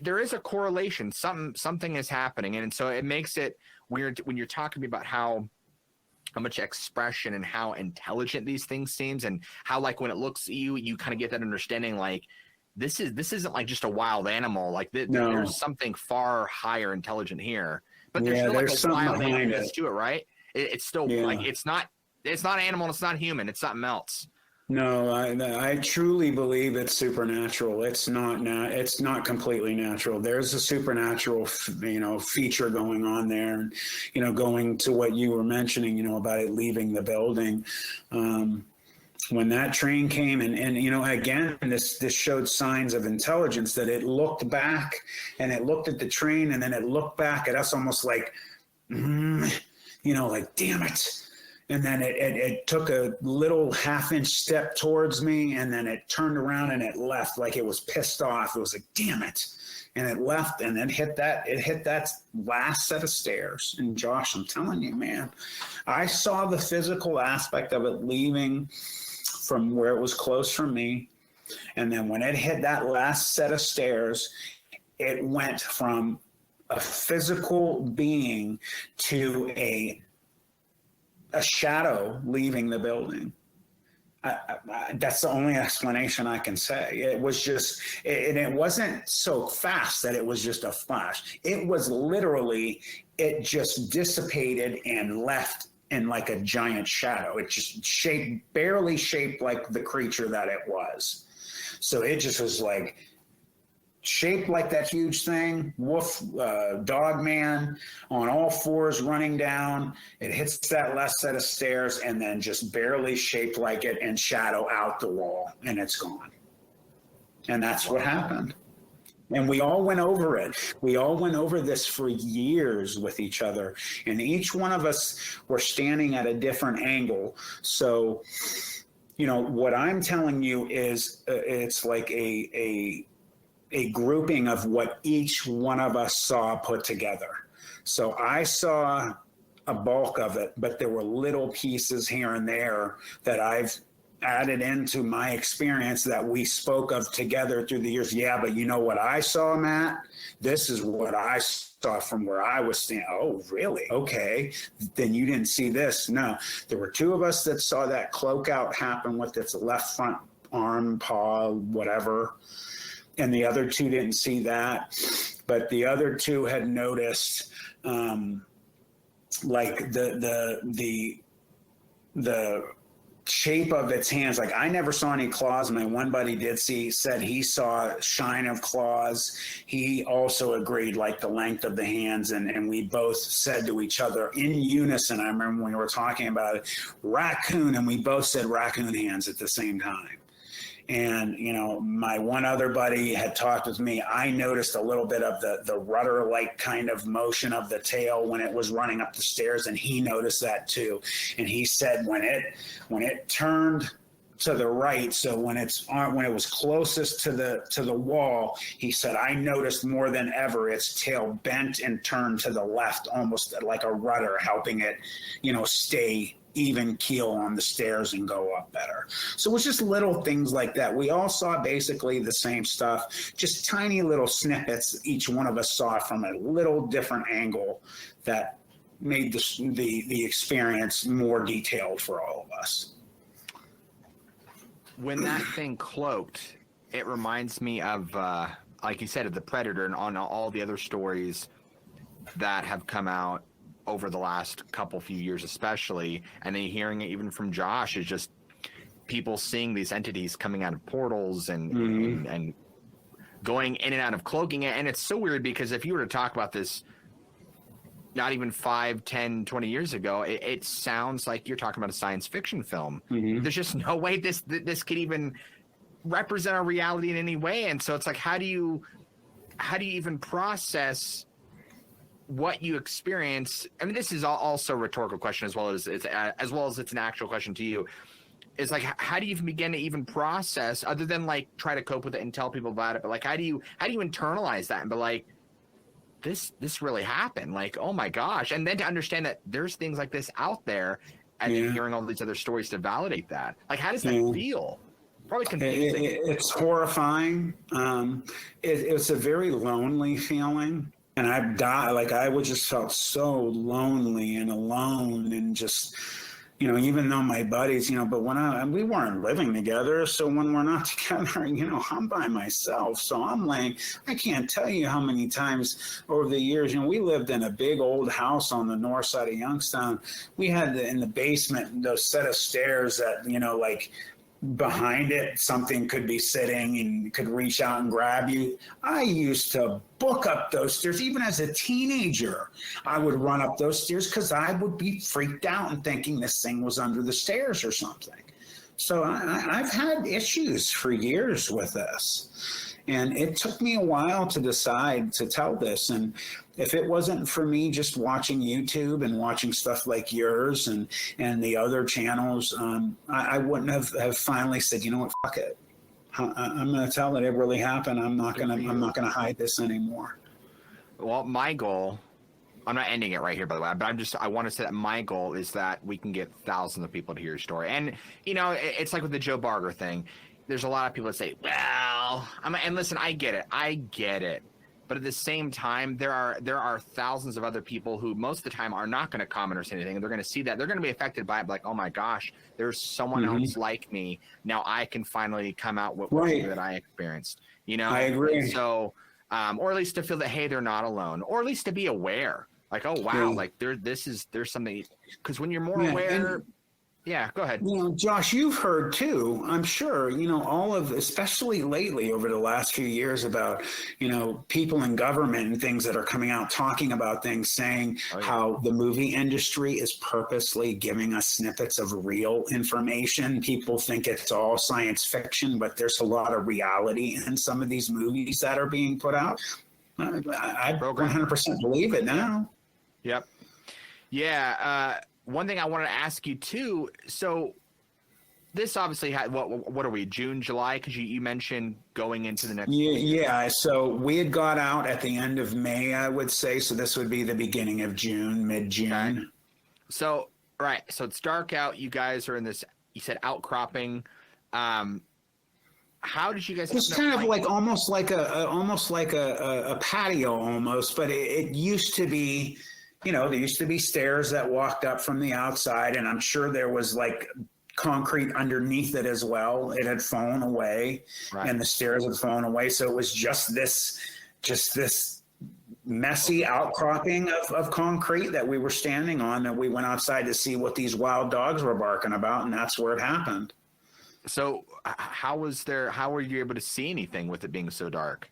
Speaker 2: there is a correlation. Something is happening, and so it makes it weird when you're talking about how much expression and how intelligent these things seems, and how like when it looks at you kind of get that understanding like this isn't like just a wild animal, like there's something far higher intelligent here, but there's still like a wild animal to it, right? It's still like it's not animal, it's not human, it's something else.
Speaker 1: No, I truly believe it's supernatural. It's not completely natural. There's a supernatural, feature going on there. Going to what you were mentioning, about it leaving the building. When that train came and again, this showed signs of intelligence, that it looked back and it looked at the train and then it looked back at us almost like, like, damn it. And then it took a little half-inch step towards me, and then it turned around and it left like it was pissed off. It was like, damn it. And it left and then hit that last set of stairs. And Josh, I'm telling you, man, I saw the physical aspect of it leaving from where it was close from me. And then when it hit that last set of stairs, it went from a physical being to a shadow leaving the building. That's the only explanation I can say. It was just, and it wasn't so fast that it was just a flash. It was literally, it just dissipated and left in like a giant shadow. It just barely shaped like the creature that it was. So it just was like shaped like that huge thing, dog man on all fours running down. It hits that last set of stairs and then just barely shaped like it and shadow out the wall, and it's gone. And that's what happened. And we all went over it. We all went over this for years with each other. And each one of us were standing at a different angle. So, you know, what I'm telling you is it's like a grouping of what each one of us saw put together. So I saw a bulk of it, but there were little pieces here and there that I've added into my experience that we spoke of together through the years. Yeah, but you know what I saw, Matt? This is what I saw from where I was standing. Oh, really? Okay. Then you didn't see this. No, there were two of us that saw that cloak out happen with its left front arm, paw, whatever. And the other two didn't see that. But the other two had noticed like the shape of its hands. Like I never saw any claws. My one buddy said he saw shine of claws. He also agreed like the length of the hands, and we both said to each other in unison, I remember when we were talking about it, raccoon, and we both said raccoon hands at the same time. And, you know, my one other buddy had talked with me. I noticed a little bit of the rudder-like kind of motion of the tail when it was running up the stairs, and he noticed that too. And he said when it turned to the right, so when it was closest to the wall, he said, I noticed more than ever its tail bent and turned to the left, almost like a rudder, helping it, you know, stay even keel on the stairs and go up better. So it was just little things like that. We all saw basically the same stuff, just tiny little snippets each one of us saw from a little different angle that made the experience more detailed for all of us.
Speaker 2: When that thing cloaked, it reminds me of, like you said, of The Predator and on all the other stories that have come out over the last few years especially, and then hearing it even from Josh is just people seeing these entities coming out of portals and going in and out of cloaking it. And it's so weird because if you were to talk about this not even 5, 10, 20 years ago, it sounds like you're talking about a science fiction film. There's just no way this could even represent our reality in any way. And so it's like, how do you even process what you experience? I mean, this is also a rhetorical question as well as it's an actual question to you. It's like, how do you even begin to even process, other than like try to cope with it and tell people about it, but like how do you internalize that and be like, this really happened, like, oh my gosh, and then to understand that there's things like this out there, and then hearing all these other stories to validate that. Like, how does that feel? Probably confusing.
Speaker 1: It's horrifying. It's a very lonely feeling. And I would just felt so lonely and alone, and just, you know, even though my buddies, you know, but we weren't living together. So when we're not together, you know, I'm by myself. So I'm laying, I can't tell you how many times over the years, you know, we lived in a big old house on the north side of Youngstown. We had in the basement, those set of stairs that, you know, like, behind it, something could be sitting and could reach out and grab you. I used to book up those stairs. Even as a teenager, I would run up those stairs because I would be freaked out and thinking this thing was under the stairs or something. So I've had issues for years with this. And it took me a while to decide to tell this. And if it wasn't for me just watching YouTube and watching stuff like yours and the other channels, I wouldn't have finally said, you know what, fuck it. I'm going to tell it really happened. I'm not going to hide this anymore.
Speaker 2: Well, my goal, I'm not ending it right here, by the way, but I want to say that my goal is that we can get thousands of people to hear your story. And, you know, it's like with the Joe Barger thing. There's a lot of people that say, well, and listen, I get it. But at the same time, there are thousands of other people who most of the time are not going to comment or say anything. They're going to see that. They're going to be affected by it. Like, oh my gosh, there's someone else like me. Now I can finally come out with what that I experienced. You know,
Speaker 1: I agree.
Speaker 2: And so, or at least to feel that, hey, they're not alone, or at least to be aware. Like, oh wow, like there's something, because when you're more aware. Yeah, go ahead.
Speaker 1: Josh, you've heard too, I'm sure, all of, especially lately over the last few years about, people in government and things that are coming out talking about things, saying how the movie industry is purposely giving us snippets of real information. People think it's all science fiction, but there's a lot of reality in some of these movies that are being put out. I 100% believe it now.
Speaker 2: Yep. Yeah. One thing I wanted to ask you too. So this obviously had what are we, June, July? Because you mentioned going into the next.
Speaker 1: Yeah. So we had got out at the end of May, I would say. So this would be the beginning of June, mid-June.
Speaker 2: Okay. So right. So it's dark out. You guys are in this. You said outcropping. How did you guys?
Speaker 1: It's kind of like almost like a patio almost, but it used to be. There used to be stairs that walked up from the outside, and I'm sure there was like concrete underneath it as well. It had fallen away, and the stairs had fallen away. So it was just this messy outcropping of concrete that we were standing on, that we went outside to see what these wild dogs were barking about, and that's where it happened.
Speaker 2: So how were you able to see anything with it being so dark?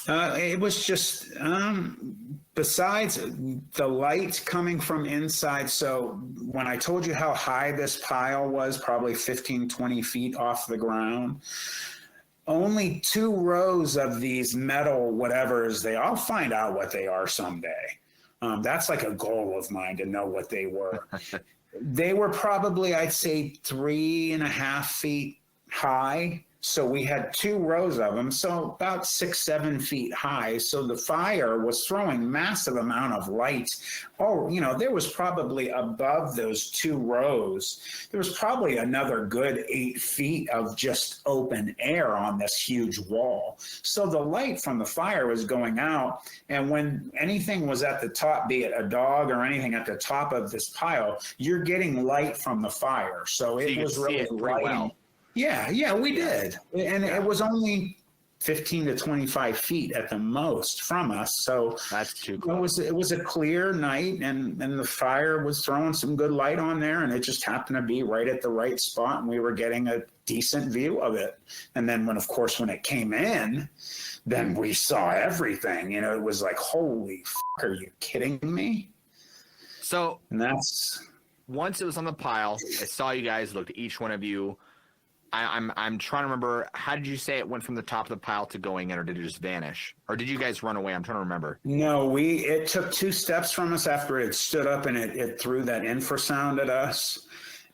Speaker 1: It was just, besides the light coming from inside. So when I told you how high this pile was, probably 15, 20 feet off the ground, only 2 rows of these metal whatevers, I'll find out what they are someday. That's like a goal of mine, to know what they were. They were probably, I'd say, 3.5 feet high. So we had 2 rows of them, so about 6, 7 feet high. So the fire was throwing massive amount of light. There was probably above those 2 rows, there was probably another good 8 feet of just open air on this huge wall. So the light from the fire was going out. And when anything was at the top, be it a dog or anything at the top of this pile, you're getting light from the fire. So it was really lighting. Well. Yeah, we did. And it was only 15 to 25 feet at the most from us. So
Speaker 2: that's too close.
Speaker 1: It was a clear night, and the fire was throwing some good light on there, and it just happened to be right at the right spot, and we were getting a decent view of it. And then when it came in, then we saw everything. It was like, holy fuck, are you kidding me?
Speaker 2: So
Speaker 1: and that's
Speaker 2: once it was on the pile, I saw you guys, looked at each one of you. I'm trying to remember, how did you say it went from the top of the pile to going in, or did it just vanish? Or did you guys run away? I'm trying to remember.
Speaker 1: No, it took 2 steps from us after it stood up, and it threw that infrasound at us.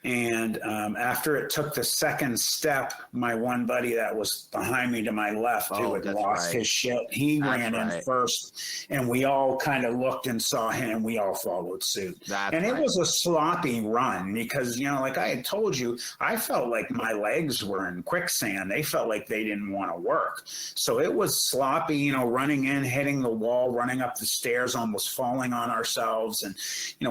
Speaker 1: And after it took the second step, my one buddy that was behind me to my left, who had lost his shit, he ran in first, and we all kind of looked and saw him, and we all followed suit. It was a sloppy run because, like I had told you, I felt like my legs were in quicksand. They felt like they didn't want to work. So it was sloppy, running in, hitting the wall, running up the stairs, almost falling on ourselves. And,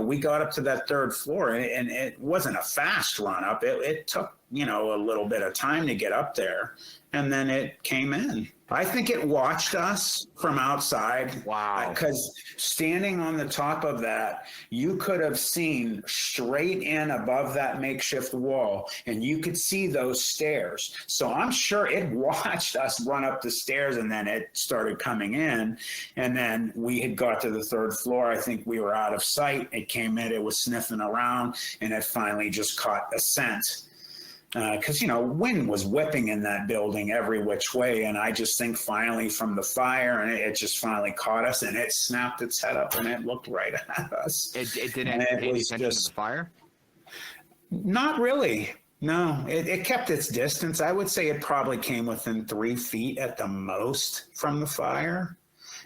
Speaker 1: we got up to that 3rd floor, and it wasn't a fast run up. It took, a little bit of time to get up there, and then it came in. I think it watched us from outside.
Speaker 2: Wow.
Speaker 1: Because standing on the top of that, you could have seen straight in above that makeshift wall, and you could see those stairs. So I'm sure it watched us run up the stairs, and then it started coming in. And then we had got to the 3rd floor. I think we were out of sight. It came in, it was sniffing around, and it finally just caught a scent. Because, wind was whipping in that building every which way. And I just think finally from the fire, and it just finally caught us, and it snapped its head up, and it looked right at us.
Speaker 2: It didn't pay any attention to the fire?
Speaker 1: Not really. No, it kept its distance. I would say it probably came within 3 feet at the most from the fire.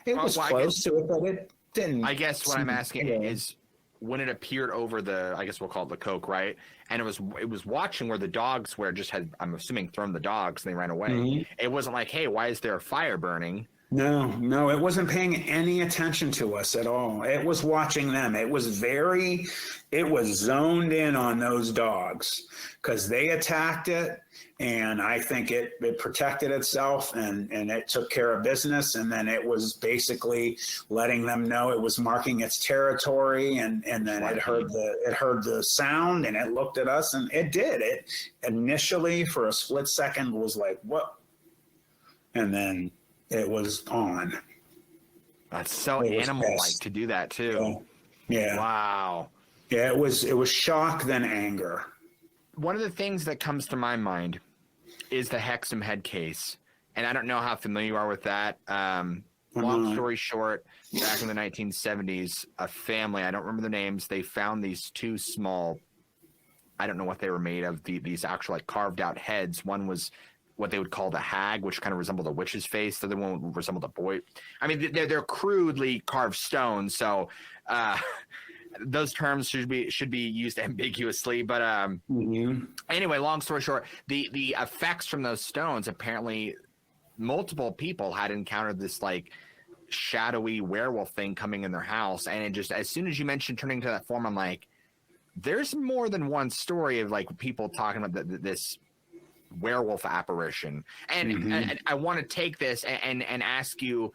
Speaker 1: It was close to it, but it didn't.
Speaker 2: I guess what I'm asking is, when it appeared over the, I guess we'll call it the Coke, right? And it was watching where the dogs were, just had, I'm assuming, thrown the dogs and they ran away. Mm-hmm. It wasn't like, hey, why is there a fire burning?
Speaker 1: No, it wasn't paying any attention to us at all. It was watching them. It was zoned in on those dogs because they attacked it. And I think it protected itself and it took care of business. And then it was basically letting them know it was marking its territory. And then it heard the sound and it looked at us and it did. It initially for a split second was like, what? And then it was on.
Speaker 2: That's so animal-like to do that too.
Speaker 1: Yeah.
Speaker 2: Wow.
Speaker 1: Yeah, it was shock then anger.
Speaker 2: One of the things that comes to my mind is the Hexham head case. And I don't know how familiar you are with that. Long story short, back in the 1970s, a family, I don't remember the names, they found these two small, I don't know what they were made of, these actual like carved out heads. One was what they would call the hag, which kind of resembled a witch's face. The other one resembled a boy. I mean, they're crudely carved stones, so those terms should be used ambiguously. But anyway, long story short, the effects from those stones, apparently multiple people had encountered this like shadowy werewolf thing coming in their house, and it just, as soon as you mentioned turning to that form, I'm like, there's more than one story of like people talking about this werewolf apparition. And I want to take this and ask you,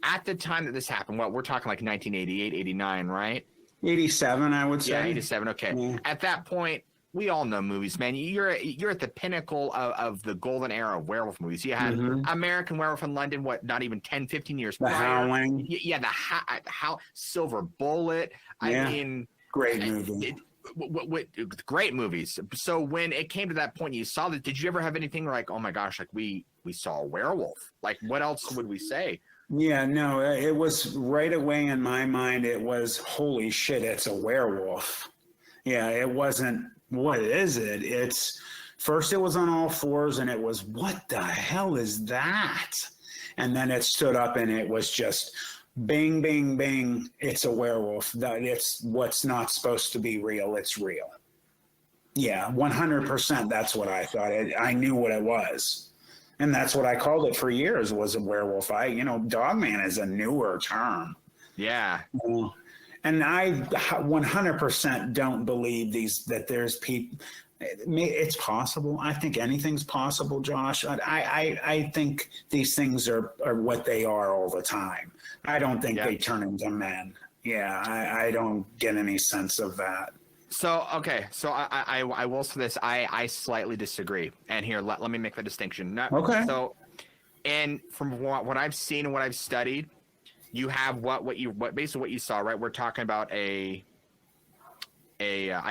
Speaker 2: at the time that this happened, what we're talking like 1988, 89, right?
Speaker 1: 87, I would say.
Speaker 2: Yeah, 87. Okay. Yeah. At that point, we all know movies, man. You're at the pinnacle of the golden era of werewolf movies. You had American Werewolf in London, what, not even 10, 15 years prior.
Speaker 1: The Howling.
Speaker 2: Yeah, the Silver Bullet.
Speaker 1: Yeah.
Speaker 2: I mean,
Speaker 1: great movie.
Speaker 2: Great movies. So when it came to that point, you saw that. Did you ever have anything like, oh my gosh, like we saw a werewolf? Like, what else would we say?
Speaker 1: Yeah, no, it was right away in my mind. It was, holy shit, it's a werewolf. Yeah, it wasn't, what is it? It's, first it was on all fours and it was, what the hell is that? And then it stood up and it was just bing, bing, bing. It's a werewolf. It's what's not supposed to be real. It's real. Yeah, 100%. That's what I thought. I knew what it was. And that's what I called it for years, was a werewolf. Dogman is a newer term.
Speaker 2: Yeah.
Speaker 1: And I 100% don't believe that there's people. It's possible. I think anything's possible, Josh. I think these things are what they are all the time. I don't think they turn into men. Yeah, I don't get any sense of that.
Speaker 2: So, okay. So I will say this. I slightly disagree. And here, let me make the distinction.
Speaker 1: Okay.
Speaker 2: So, and from what I've seen and what I've studied, you have basically what you saw, right? We're talking about I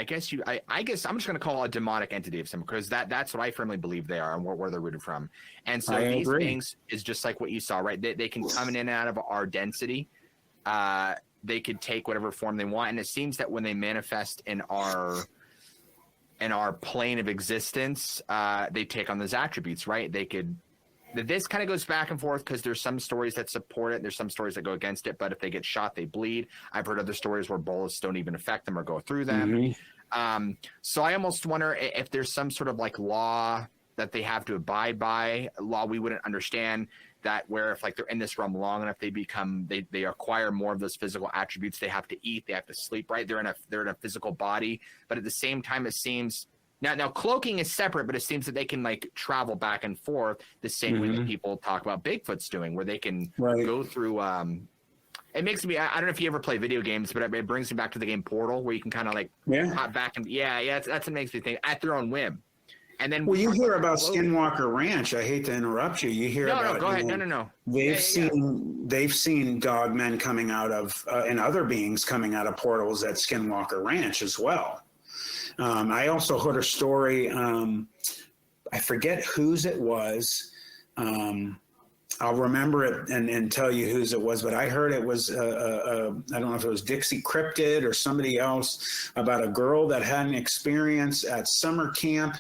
Speaker 2: guess I'm just going to call it a demonic entity of some, because that's what I firmly believe they are and where they're rooted from. And so these things is just like what you saw, right? They can come in and out of our density. They could take whatever form they want. And it seems that when they manifest in our plane of existence, they take on those attributes, right? This kind of goes back and forth because there's some stories that support it. There's some stories that go against it. But if they get shot, they bleed. I've heard other stories where bullets don't even affect them or go through them. So I almost wonder if there's some sort of like law that they have to abide by, a law we wouldn't understand, that where if like they're in this realm long enough, they acquire more of those physical attributes. They have to eat, they have to sleep, right? They're in a physical body. But at the same time, it seems now cloaking is separate, but it seems that they can like travel back and forth the same way that people talk about Bigfoot's doing, where they can go through. It makes me, I don't know if you ever play video games, but it brings me back to the game Portal, where you can kind of like hop back and that's what makes me think, at their own whim. And then
Speaker 1: you hear about Skinwalker Ranch. I hate to interrupt you. You hear about
Speaker 2: go ahead. No.
Speaker 1: They've seen dogmen coming out of and other beings coming out of portals at Skinwalker Ranch as well. I also heard a story. I forget whose it was. I'll remember it and tell you whose it was, but I heard it was, I don't know if it was Dixie Cryptid or somebody else, about a girl that had an experience at summer camp.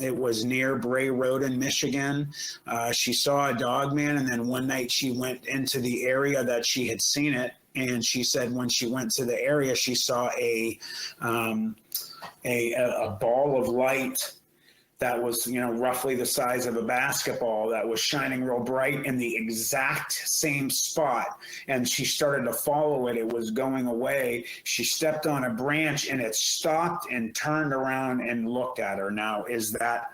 Speaker 1: It was near Bray Road in Michigan. She saw a dog man, and then one night she went into the area that she had seen it. And she said when she went to the area, she saw a ball of light that was, roughly the size of a basketball that was shining real bright in the exact same spot. And she started to follow it. It was going away. She stepped on a branch and it stopped and turned around and looked at her. Now, is that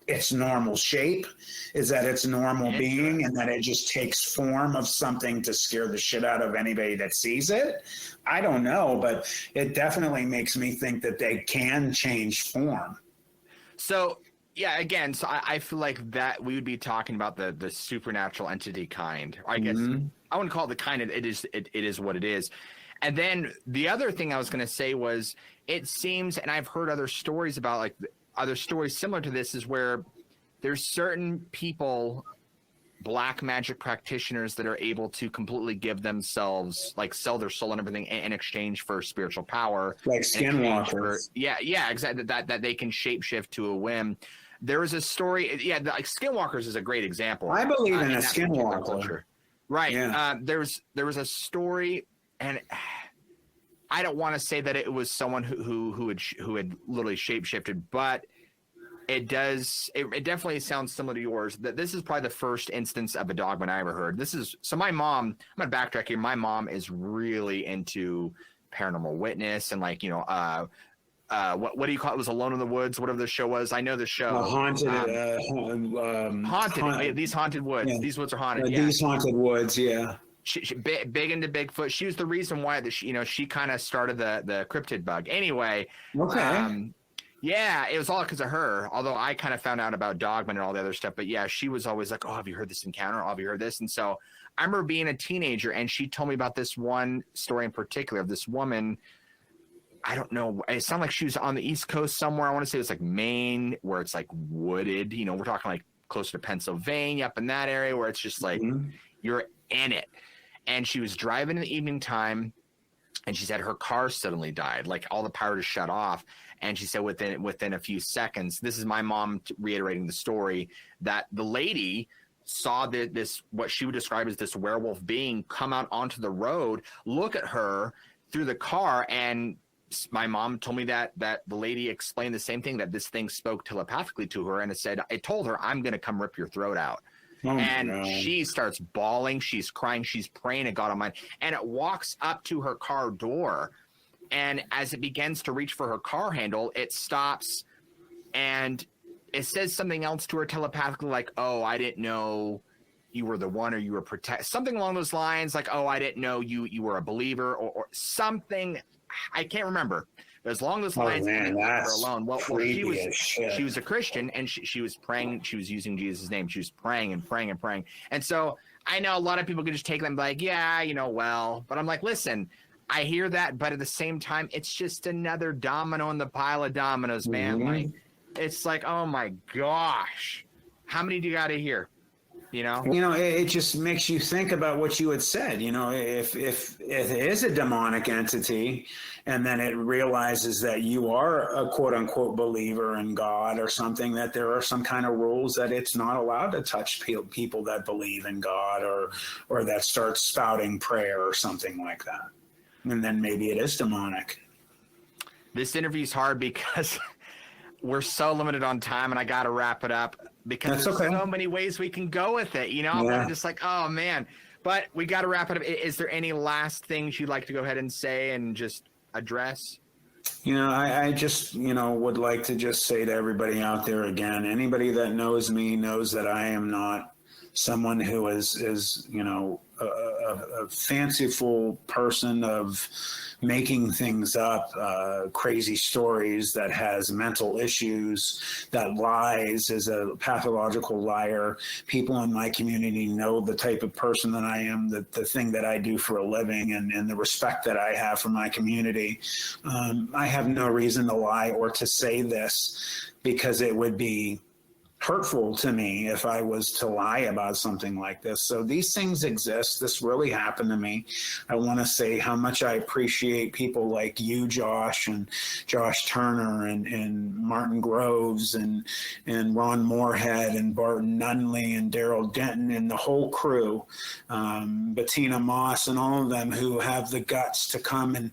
Speaker 1: its normal shape? Is that its normal being, and that it just takes form of something to scare the shit out of anybody that sees it? I don't know, but it definitely makes me think that they can change form.
Speaker 2: So yeah, again, so I feel like that we would be talking about the supernatural entity kind. I guess I wouldn't call it the kind. It is what it is. And then the other thing I was going to say was, it seems, and I've heard other stories about, like other stories similar to this, is where there's certain people, black magic practitioners, that are able to completely give themselves, like sell their soul and everything in exchange for spiritual power,
Speaker 1: like skinwalkers.
Speaker 2: Yeah, exactly. That they can shapeshift to a whim. There was a story, like skinwalkers is a great example.
Speaker 1: I believe in a skinwalker.
Speaker 2: Right.
Speaker 1: Yeah.
Speaker 2: There was a story, and I don't want to say that it was someone who had literally shapeshifted, but it definitely sounds similar to yours. That this is probably the first instance of a dogman I ever heard. So my mom, I'm gonna backtrack here. My mom is really into paranormal witness and, like, what do you call it? It was Alone in the Woods, whatever the show was. I know the show.
Speaker 1: Haunted.
Speaker 2: These haunted woods. Yeah. These woods are haunted.
Speaker 1: These haunted woods. Yeah.
Speaker 2: She big into Bigfoot. She was the reason why she kind of started the cryptid bug. Anyway.
Speaker 1: Okay.
Speaker 2: Yeah, it was all because of her. Although I kind of found out about Dogman and all the other stuff. But yeah, she was always like, "Oh, have you heard this encounter? Oh, have you heard this?" And so I remember being a teenager, and she told me about this one story in particular of this woman. I don't know. It sounded like she was on the East Coast somewhere. I want to say it's like Maine, where it's like wooded. We're talking like closer to Pennsylvania, up in that area, where it's just like you're in it. And she was driving in the evening time, and she said her car suddenly died. Like all the power just shut off. And she said within a few seconds, this is my mom reiterating the story, that the lady saw this, what she would describe as this werewolf being, come out onto the road, look at her through the car. And my mom told me that the lady explained the same thing, that this thing spoke telepathically to her, and it told her, "I'm going to come rip your throat out." And she starts bawling, she's crying, she's praying to God Almighty, and it walks up to her car door. And as it begins to reach for her car handle, it stops, and it says something else to her telepathically, like, "Oh, I didn't know you were the one, or you were something along those lines, like, "Oh, I didn't know you were a believer," or something. I can't remember. But as long as lines, and leave her alone. Well, she was a Christian, and she was praying. She was using Jesus' name. She was praying and praying and praying. And so I know a lot of people could just take them like, yeah, well. But I'm like, listen, I hear that, but at the same time, it's just another domino in the pile of dominoes, man. Like, it's like, oh my gosh, how many do you got to hear?
Speaker 1: It just makes you think about what you had said. If it is a demonic entity, and then it realizes that you are a quote unquote believer in God or something, that there are some kind of rules that it's not allowed to touch people that believe in God, or that start spouting prayer or something like that. And then maybe it is demonic.
Speaker 2: This interview's hard because we're so limited on time, and I got to wrap it up because there's so many ways we can go with it. I'm just like, oh man, but we got to wrap it up. Is there any last things you'd like to go ahead and say and just address?
Speaker 1: I just, would like to just say to everybody out there again, anybody that knows me knows that I am not someone who is a fanciful person of making things up, crazy stories, that has mental issues, that lies, is a pathological liar. People in my community know the type of person that I am, the thing that I do for a living, and the respect that I have for my community. I have no reason to lie or to say this, because it would be hurtful to me if I was to lie about something like this. So these things exist. This really happened to me. I want to say how much I appreciate people like you, Josh, and Josh Turner, and Martin Groves, and Ron Moorhead, and Barton Nunley, and Daryl Denton, and the whole crew, Bettina Moss, and all of them who have the guts to come and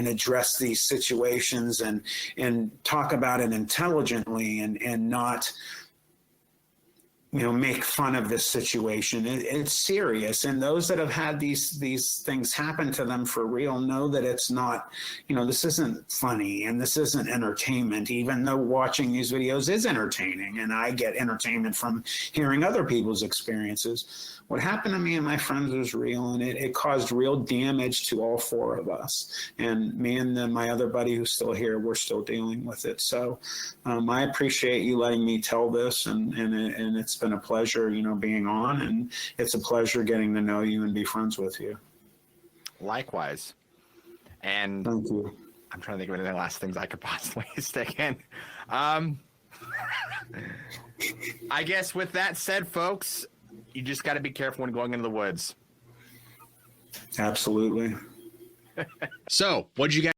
Speaker 1: address these situations and talk about it intelligently and not, you know, make fun of this situation. It's serious. And those that have had these things happen to them for real know that it's not, you know, this isn't funny and this isn't entertainment, even though watching these videos is entertaining. And I get entertainment from hearing other people's experiences. What happened to me and my friends was real, and it caused real damage to all four of us. And me and my other buddy who's still here, we're still dealing with it. So I appreciate you letting me tell this, and it's been a pleasure, you know, being on, and it's a pleasure getting to know you and be friends with you.
Speaker 2: Likewise. And
Speaker 1: thank you.
Speaker 2: I'm trying to think of any last things I could possibly stick in. I guess with that said, folks, you just got to be careful when going into the woods.
Speaker 1: Absolutely.
Speaker 3: So, what'd you guys